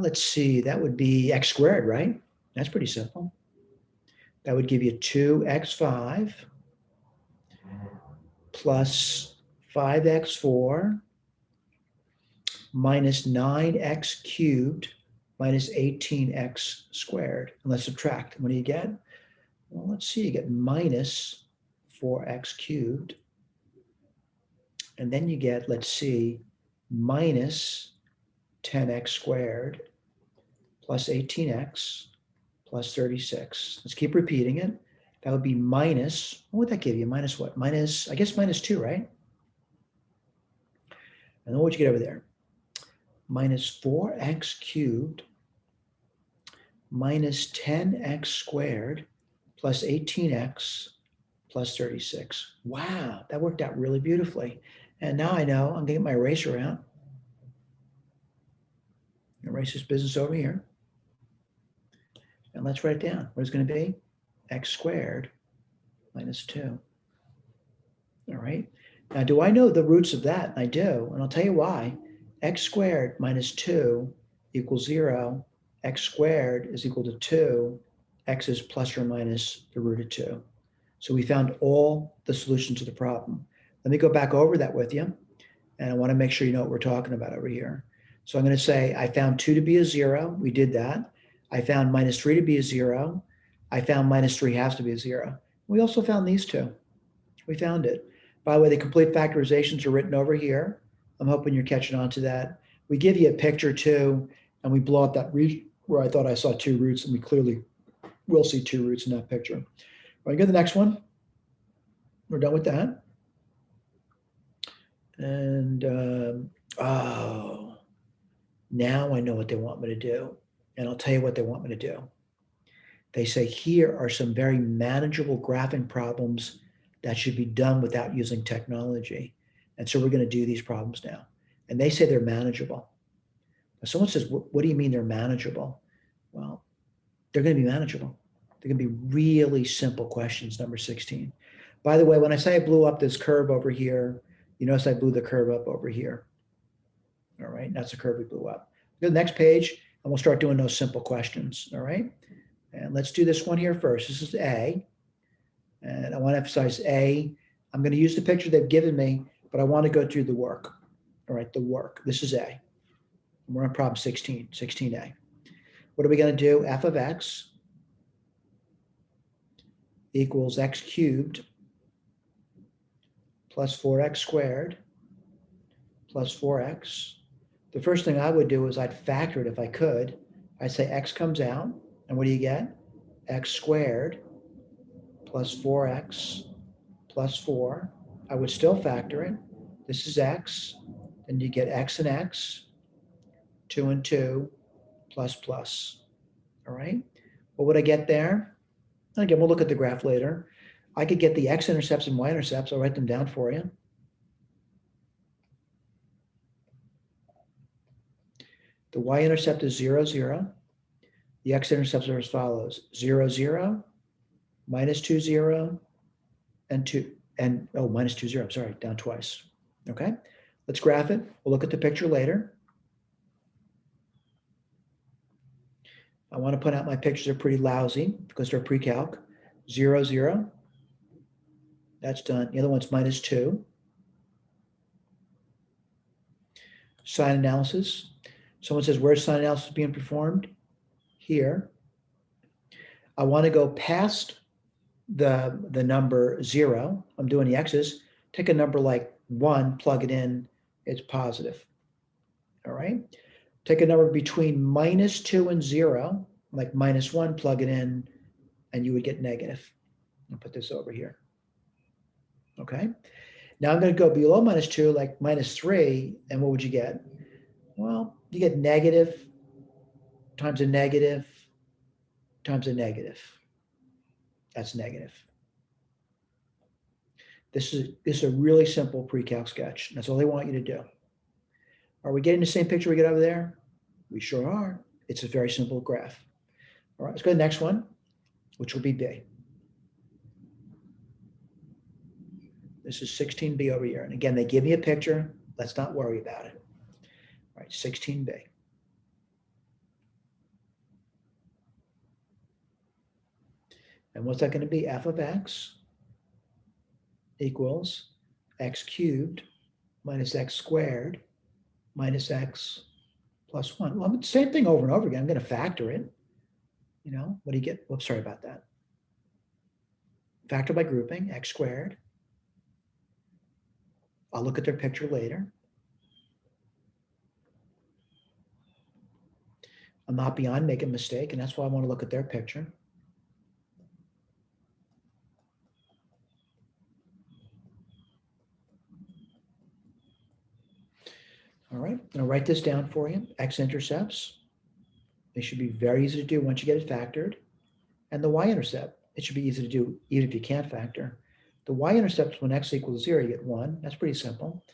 Let's see. That would be x squared, right? That's pretty simple. That would give you 2x5 plus 5x4 minus 9x cubed minus 18x squared. And let's subtract. What do you get? Well, let's see. You get minus 4x cubed. And then you get, let's see, minus 10x squared plus 18x plus 36. Let's keep repeating it. That would be minus, what would that give you? Minus what? Minus, I guess minus 2, right? And then what would you get over there? Minus 4x cubed minus 10x squared plus 18x plus 36. Wow, that worked out really beautifully. And now I know I'm going to get my eraser out. Erase this business over here. And let's write it down. What is it going to be? X squared minus 2. All right. Now, do I know the roots of that? I do. And I'll tell you why. X squared minus 2 equals 0. X squared is equal to 2. X is plus or minus the root of 2. So we found all the solutions to the problem. Let me go back over that with you. And I want to make sure you know what we're talking about over here. So I'm going to say I found 2 to be a 0. We did that. I found minus 3 to be a 0. I found minus 3/2 to be a 0. We also found these two. We found it. By the way, the complete factorizations are written over here. I'm hoping you're catching on to that. We give you a picture too, and we blow up that where I thought I saw 2 roots, and we clearly will see 2 roots in that picture. All right, go to the next one. We're done with that. And, oh, now I know what they want me to do. And I'll tell you what they want me to do. They say here are some very manageable graphing problems that should be done without using technology. And so we're going to do these problems now. And they say they're manageable. Now someone says, what do you mean they're manageable? Well, they're going to be manageable. They're going to be really simple questions, number 16. By the way, when I say I blew up this curve over here, you notice I blew the curve up over here. All right, that's the curve we blew up. Go to the next page, and we'll start doing those simple questions, all right? And let's do this one here first. This is A, and I want to emphasize A. I'm going to use the picture they've given me, but I want to go through the work, all right, the work. This is A. And we're on problem 16, 16A. What are we going to do? F of x equals x cubed plus 4x squared plus 4x. The first thing I would do is I'd factor it if I could. I'd say x comes out, and what do you get? X squared plus 4x plus 4. I would still factor it. This is x, and you get x and x, 2 and 2, plus plus. All right? What would I get there? Again, we'll look at the graph later. I could get the x-intercepts and y-intercepts. I'll write them down for you. The y-intercept is 0, 0. The x-intercepts are as follows: 0, 0, minus 2, 0, and 2, and minus 2, 0. I'm sorry, down twice. Okay, let's graph it. We'll look at the picture later. I want to point out my pictures are pretty lousy because they're pre-calc. 0, 0. That's done. The other one's -2. Sine analysis. Someone says, where's sine analysis being performed? Here. I want to go past the number 0. I'm doing the x's. Take a number like 1, plug it in, it's positive. All right. Take a number between -2 and 0, like -1, plug it in, and you would get negative. I'll put this over here. Okay. Now I'm going to go below -2, like -3, and what would you get? Well, you get negative times a negative times a negative. That's negative. This is a really simple pre-calc sketch. That's all they want you to do. Are we getting the same picture we get over there? We sure are. It's a very simple graph. All right, let's go to the next one, which will be B. This is 16B over here. And again, they give me a picture. Let's not worry about it. All right, 16B. And what's that going to be? F of x equals x cubed minus x squared minus x plus 1. Well, same thing over and over again. I'm going to factor it. You know, what do you get? Whoops, sorry about that. Factor by grouping, x squared. I'll look at their picture later. I'm not beyond making a mistake, and that's why I want to look at their picture. All right, I'm going to write this down for you. X-intercepts. They should be very easy to do once you get it factored. And the Y-intercept, it should be easy to do even if you can't factor. The Y-intercept, when x equals 0, you get 1. That's pretty simple.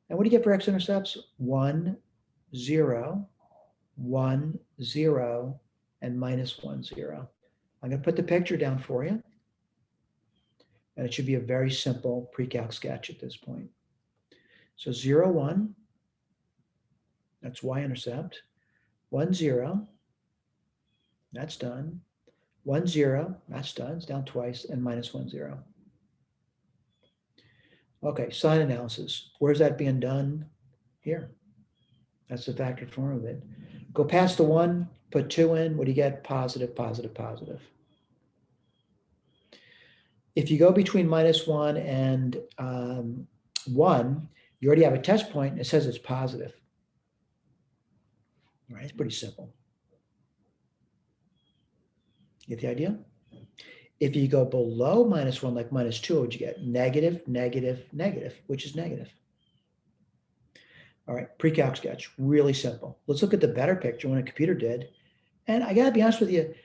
And what do you get for x-intercepts? 1, 0, 1, 0, and -1, 0. I'm going to put the picture down for you. And it should be a very simple pre-calc sketch at this point. So 0, 1, that's Y-intercept. 1, 0, that's done. 1, 0, that's done. It's down twice, and -1, 0. Okay, sine analysis. Where's that being done? Here. That's the factored form of it. Go past the 1, put 2 in. What do you get? Positive, positive, positive. If you go between -1 and 1, you already have a test point. It says it's positive. All right, it's pretty simple. Get the idea? If you go below -1, like -2, what would you get? Negative, negative, negative, which is negative. All right, pre-calc sketch, really simple. Let's look at the better picture when a computer did. And I gotta be honest with you,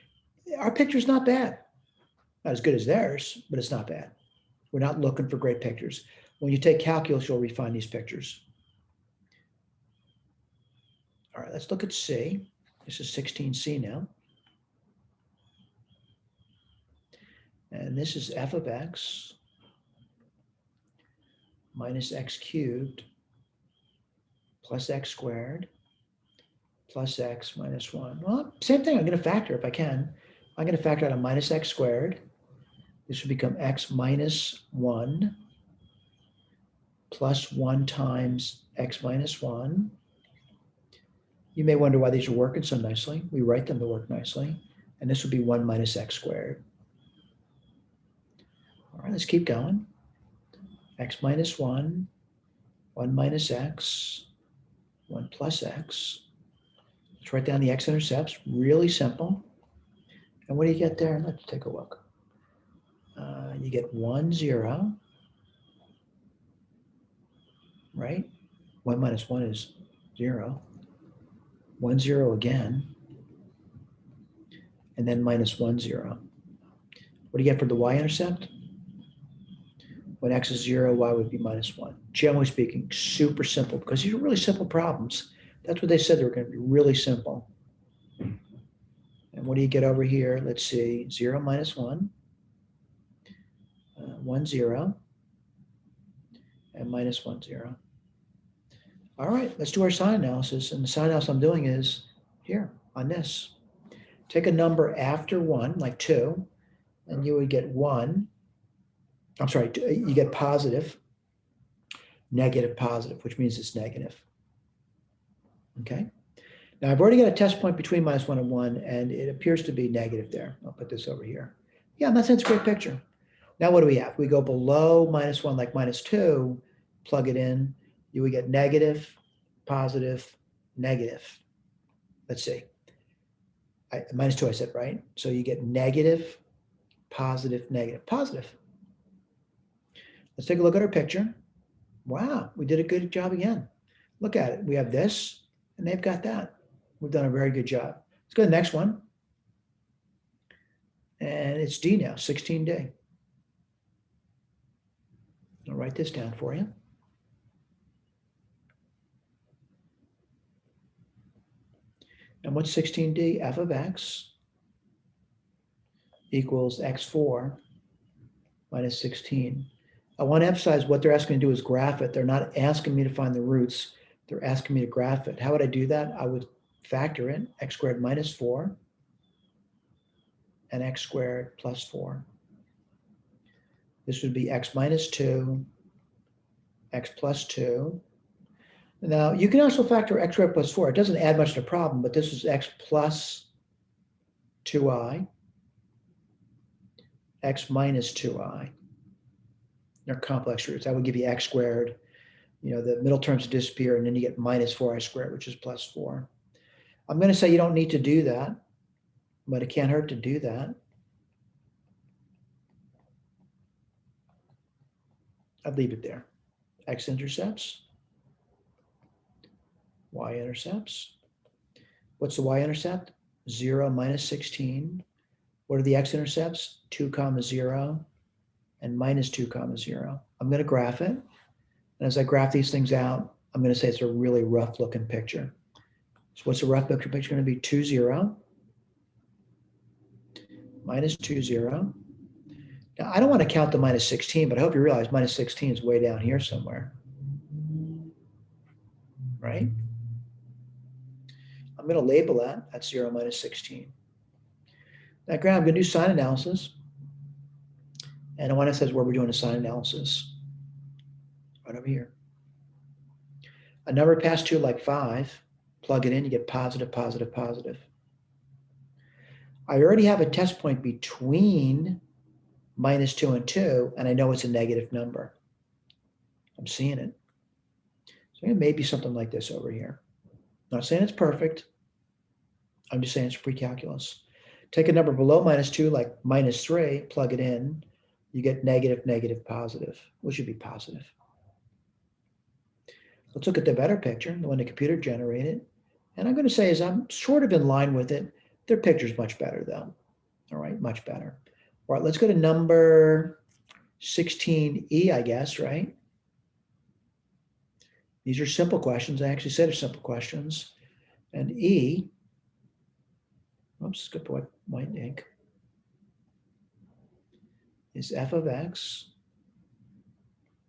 our picture's not bad. Not as good as theirs, but it's not bad. We're not looking for great pictures. When you take calculus, you'll refine these pictures. All right, let's look at C. This is 16C now. And this is f of x minus x cubed plus x squared plus x minus 1. Well, same thing. I'm going to factor if I can. I'm going to factor out a minus x squared. This would become x minus 1 plus 1 times x minus 1. You may wonder why these are working so nicely. We write them to work nicely. And this would be 1 minus x squared. All right, let's keep going. X minus 1, 1 minus x, 1 plus x. Let's write down the x-intercepts, really simple. And what do you get there? Let's take a look. You get 1, 0, right? 1 minus 1 is 0. 1, 0 again. And then -1, 0. What do you get for the y-intercept? When x is 0, y would be -1. Generally speaking, super simple because these are really simple problems. That's what they said they were going to be, really simple. And what do you get over here? Let's see, 0 minus 1, 1, 0, and -1, 0. All right, let's do our sine analysis. And the sine analysis I'm doing is here on this. take a number after 1, like 2, and you would get 1. I'm sorry, you get positive, negative, positive, which means it's negative. Okay? Now, I've already got a test point between -1 and 1, and it appears to be negative there. I'll put this over here. Yeah, in that sense, great picture. Now, what do we have? We go below -1, like -2, plug it in. You would get negative, positive, negative. Let's see. -2, I said, right? So you get negative, positive, negative, positive. Let's take a look at our picture. Wow, we did a good job again. Look at it. We have this, and they've got that. We've done a very good job. Let's go to the next one. And it's D now, 16D. I'll write this down for you. And what's 16D? F of x equals x4 minus 16. I want to emphasize what they're asking me to do is graph it. They're not asking me to find the roots. They're asking me to graph it. How would I do that? I would factor in x squared minus 4 and x squared plus 4. This would be x minus 2, x plus 2. Now, you can also factor x squared plus 4. It doesn't add much to the problem, but this is x plus 2i, x minus 2i. They're complex roots. That would give you x squared. You know, the middle terms disappear, and then you get minus 4i squared, which is plus 4. I'm going to say you don't need to do that, but it can't hurt to do that. I'd leave it there. X-intercepts, Y-intercepts. What's the Y-intercept? 0, minus 16. What are the X-intercepts? 2, 0, and minus 2, 0. I'm going to graph it. And as I graph these things out, I'm going to say it's a really rough looking picture. So what's the rough picture going to be? 2, 0, minus 2, 0. Now, I don't want to count the minus 16, but I hope you realize minus 16 is way down here somewhere, right? I'm going to label that. That's 0, minus 16. Now, Graham, I'm going to do sign analysis. And when it says where we're doing a sign analysis, right over here. A number past 2, like 5, plug it in, you get positive, positive, positive. I already have a test point between minus 2 and 2, and I know it's a negative number. I'm seeing it. So it may be something like this over here. Not saying it's perfect. I'm just saying it's pre-calculus. Take a number below minus 2, like minus 3, plug it in. You get negative, negative, positive, which should be positive. Let's look at the better picture, the one the computer generated. And I'm going to say is I'm sort of in line with it. Their picture's much better though. All right, much better. All right, let's go to number 16E, I guess, right? These are simple questions. I actually said they're simple questions. And E, oops, skip white ink, is f of x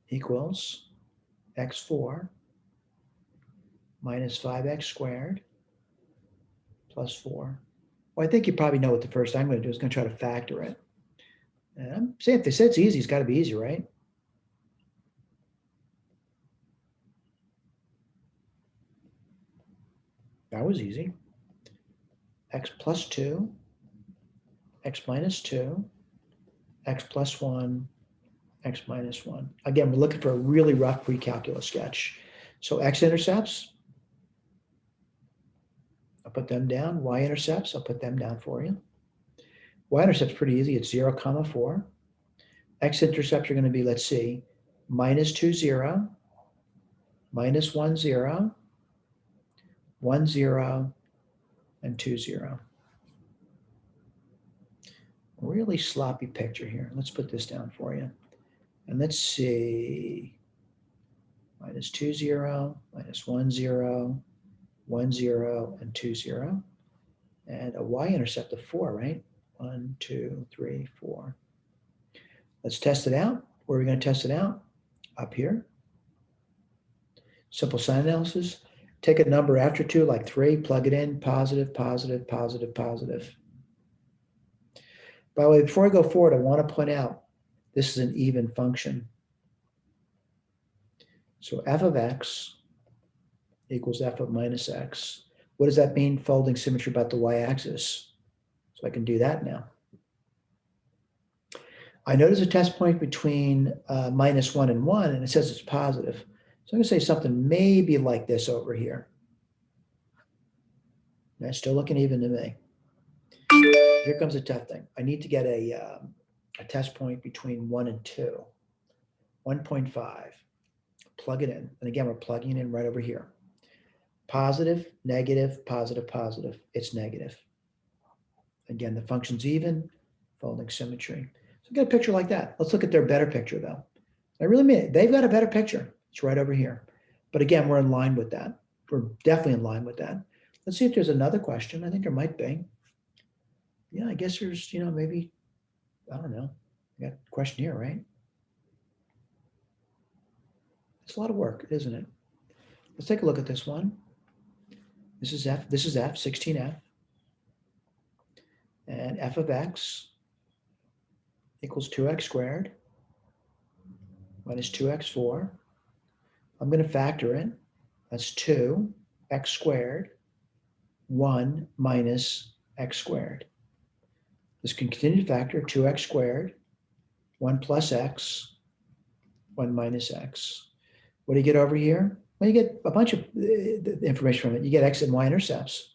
equals x4 minus 5x squared plus 4. Well, I think you probably know what the first thing I'm going to do is going to try to factor it. And I'm saying if they said it's easy, it's got to be easy, right? That was easy. X plus 2, x minus 2, x plus 1, x minus 1. Again, we're looking for a really rough pre-calculus sketch. So x-intercepts, I'll put them down. Y-intercepts, I'll put them down for you. Y-intercept's pretty easy. It's 0, 4. X-intercepts are going to be, let's see, minus 2, 0, minus 1, 0, 1, 0, and 2, 0. Really sloppy picture here. Let's put this down for you. And let's see, minus 2, 0, minus 1, 0, 1, 0, and 2, 0. And a y-intercept of 4, right? 1, 2, 3, 4. Let's test it out. Where are we going to test it out? Up here. Simple sign analysis. Take a number after 2, like 3, plug it in, positive, positive, positive, positive. By the way, before I go forward, I want to point out this is an even function. So f of x equals f of minus x. What does that mean? Folding symmetry about the y-axis. So I can do that now. I notice a test point between -1 and 1, and it says it's positive. So I'm going to say something maybe like this over here. That's still looking even to me. Here comes a tough thing. I need to get a test point between 1 and 2. 1.5. Plug it in. And again, we're plugging it in right over here. Positive, negative, positive, positive. It's negative. Again, the function's even, folding symmetry. So get a picture like that. Let's look at their better picture, though. I really mean it. They've got a better picture. It's right over here. But again, we're in line with that. We're definitely in line with that. Let's see if there's another question. I think there might be. Yeah, I guess there's, maybe, I don't know. I got a question here, right? It's a lot of work, isn't it? Let's take a look at this one. This is F, 16F. And f of x equals 2x squared minus 2x4. I'm going to factor in. That's 2x squared, 1 minus x squared. This can continue to factor 2x squared, 1 plus x, 1 minus x. What do you get over here? Well, you get a bunch of information from it. You get x and y-intercepts.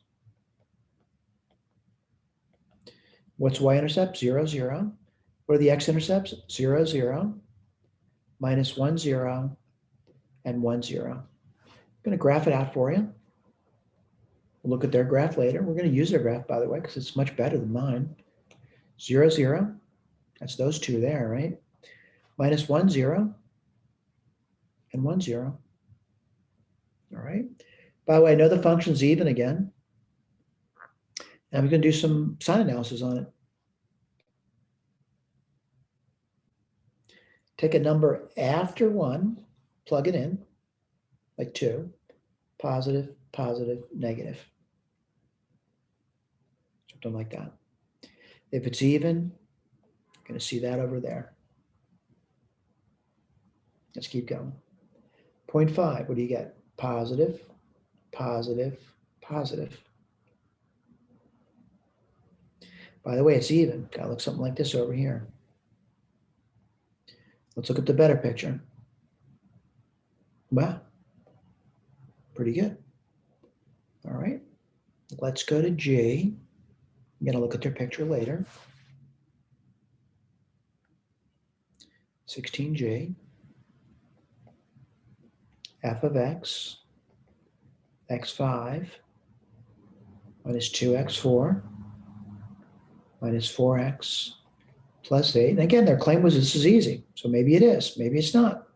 What's y-intercept? 0, 0. What are the x-intercepts? 0, 0, minus 1, 0, and 1, 0. I'm going to graph it out for you. We'll look at their graph later. We're going to use their graph, by the way, because it's much better than mine. 0, 0. That's those two there, right? Minus 1, 0, and 1, 0. All right. By the way, I know the function's even again. And I'm going to do some sine analysis on it. Take a number after 1, plug it in, like 2, positive, positive, negative. Something like that. If it's even, you're going to see that over there. Let's keep going. 0.5, what do you get? Positive, positive, positive. By the way, it's even. Got to look something like this over here. Let's look at the better picture. Wow. Pretty good. All right. Let's go to G. I'm going to look at their picture later. 16G. F of x, x5, minus 2x4, minus 4x, plus 8. And again, their claim was this is easy. So maybe it is. Maybe it's not.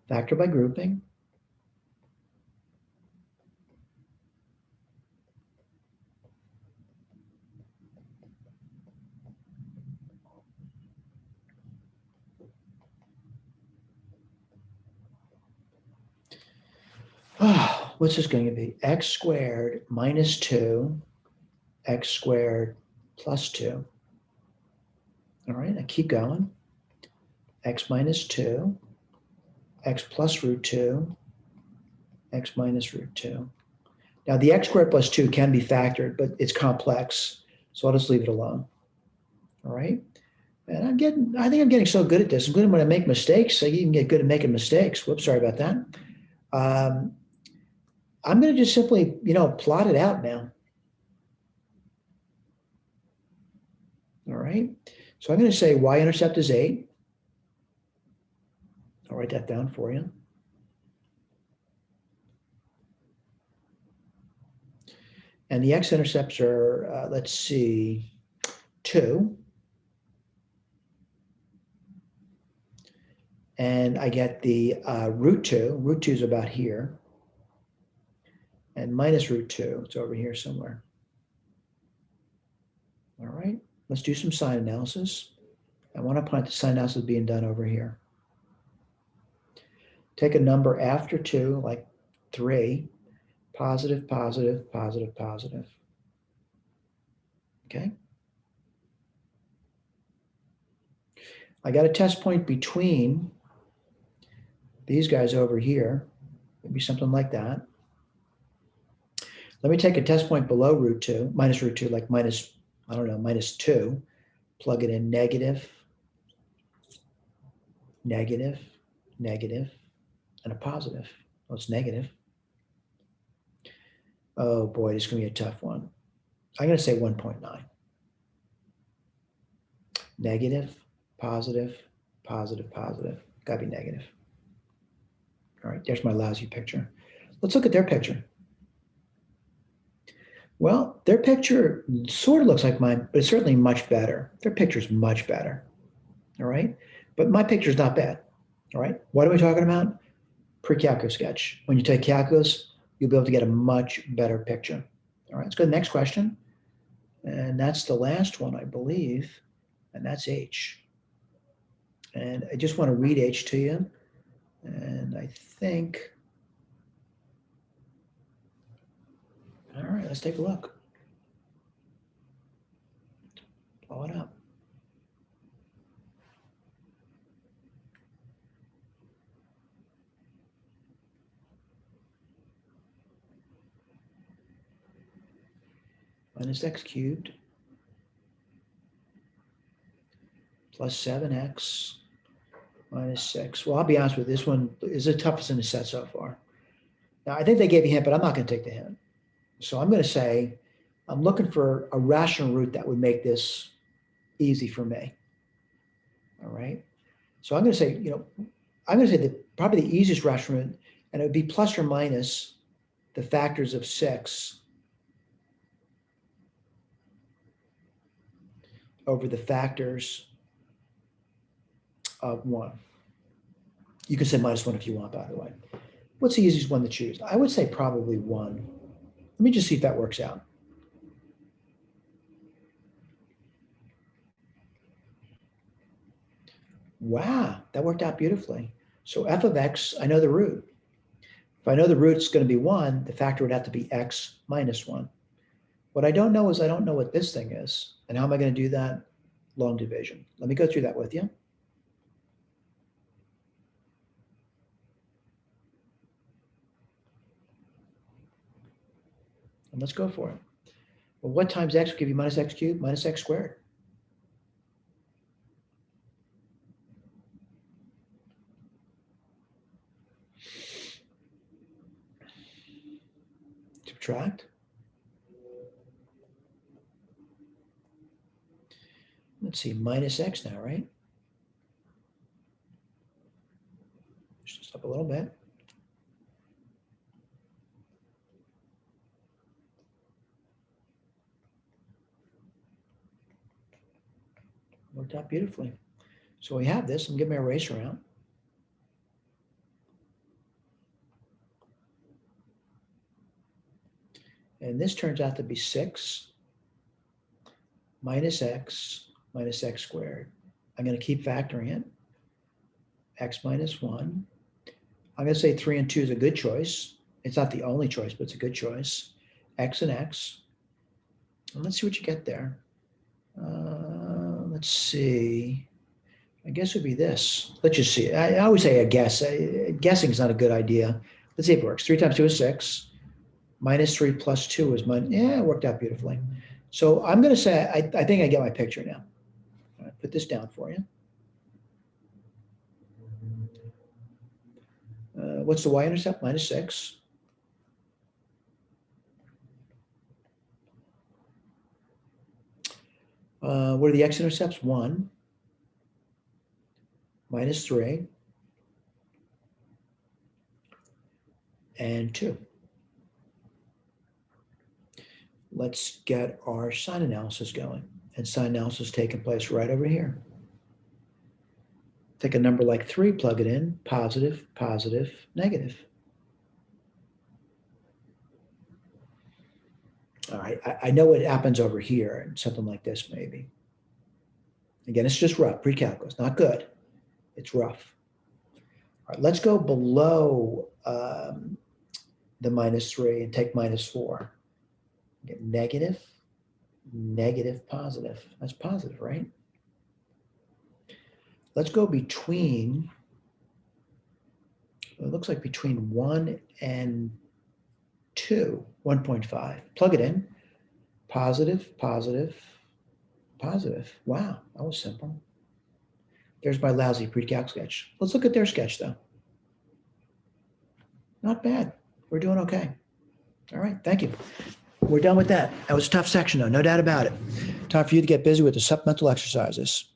Factor by grouping. Oh, what's this going to be? X squared minus 2, x squared plus 2. All right, I keep going. X minus 2, x plus root 2, x minus root 2. Now the x squared plus 2 can be factored, but it's complex. So I'll just leave it alone. All right. And I think I'm getting so good at this, including when I make mistakes. So you can get good at making mistakes. Whoops, sorry about that. I'm going to just simply, plot it out now. All right. So I'm going to say y-intercept is 8. I'll write that down for you. And the x-intercepts are, let's see, 2. And I get the root 2. Root 2 is about here. And minus root 2, it's over here somewhere. All right, let's do some sine analysis. I want to point the sine analysis being done over here. Take a number after 2, like 3, positive, positive, positive, positive. Okay. I got a test point between these guys over here, maybe something like that. Let me take a test point below root 2, minus root 2, like minus, I don't know, minus 2, plug it in negative, negative, negative, and a positive. Well, it's negative. Oh boy, this is going to be a tough one. I'm going to say 1.9. Negative, positive, positive, positive. Got to be negative. All right, there's my lousy picture. Let's look at their picture. Well, their picture sort of looks like mine, but it's certainly much better. Their picture is much better. All right, but my picture is not bad. All right, what are we talking about? Pre-calculus sketch. When you take calculus, you'll be able to get a much better picture. All right, let's go to the next question. And that's the last one, I believe. And that's H. And I just want to read H to you. And I think, all right, let's take a look. Blow it up. Minus x cubed plus 7x minus 6. Well, I'll be honest with you, this one is the toughest in the set so far. Now, I think they gave a hint, but I'm not going to take the hint. So I'm going to say I'm looking for a rational root that would make this easy for me. All right. So I'm going to say, I'm going to say that probably the easiest rational root, and it would be plus or minus the factors of 6 over the factors of 1. You can say minus 1 if you want, by the way. What's the easiest one to choose? I would say probably 1. Let me just see if that works out. Wow, that worked out beautifully. So f of x, I know the root. If I know the root's going to be 1, the factor would have to be x minus 1. What I don't know is I don't know what this thing is. And how am I going to do that? Long division. Let me go through that with you. And let's go for it. Well, what times x will give you minus x cubed? Minus x squared. Subtract. Let's see, minus x now, right? Just up a little bit. Worked out beautifully. So we have this. I'm getting my eraser out. And this turns out to be 6 minus x squared. I'm going to keep factoring it. X minus 1. I'm going to say 3 and 2 is a good choice. It's not the only choice, but it's a good choice. X and x. And let's see what you get there. Let's see. I guess it would be this. Let's just see. I always say a guess. Guessing is not a good idea. Let's see if it works. 3 times 2 is 6. Minus 3 plus 2 is mine. Yeah, it worked out beautifully. So I'm going to say, I think I get my picture now. I'll put this down for you. What's the y-intercept? Minus 6. What are the x-intercepts? 1. Minus 3. And 2. Let's get our sine analysis going. And sine analysis is taking place right over here. Take a number like 3, plug it in, positive, positive, negative. All right, I know what happens over here, and something like this maybe. Again, it's just rough, pre-calculus, not good. It's rough. All right, let's go below the minus 3 and take minus 4. Get negative, negative, positive. That's positive, right? let's go between, it looks like between 1 and 2, 1.5. Plug it in. Positive, positive, positive. Wow, that was simple. There's my lousy pre-calc sketch. Let's look at their sketch though. Not bad. We're doing okay. All right, thank you. We're done with that. That was a tough section though, no doubt about it. Time for you to get busy with the supplemental exercises.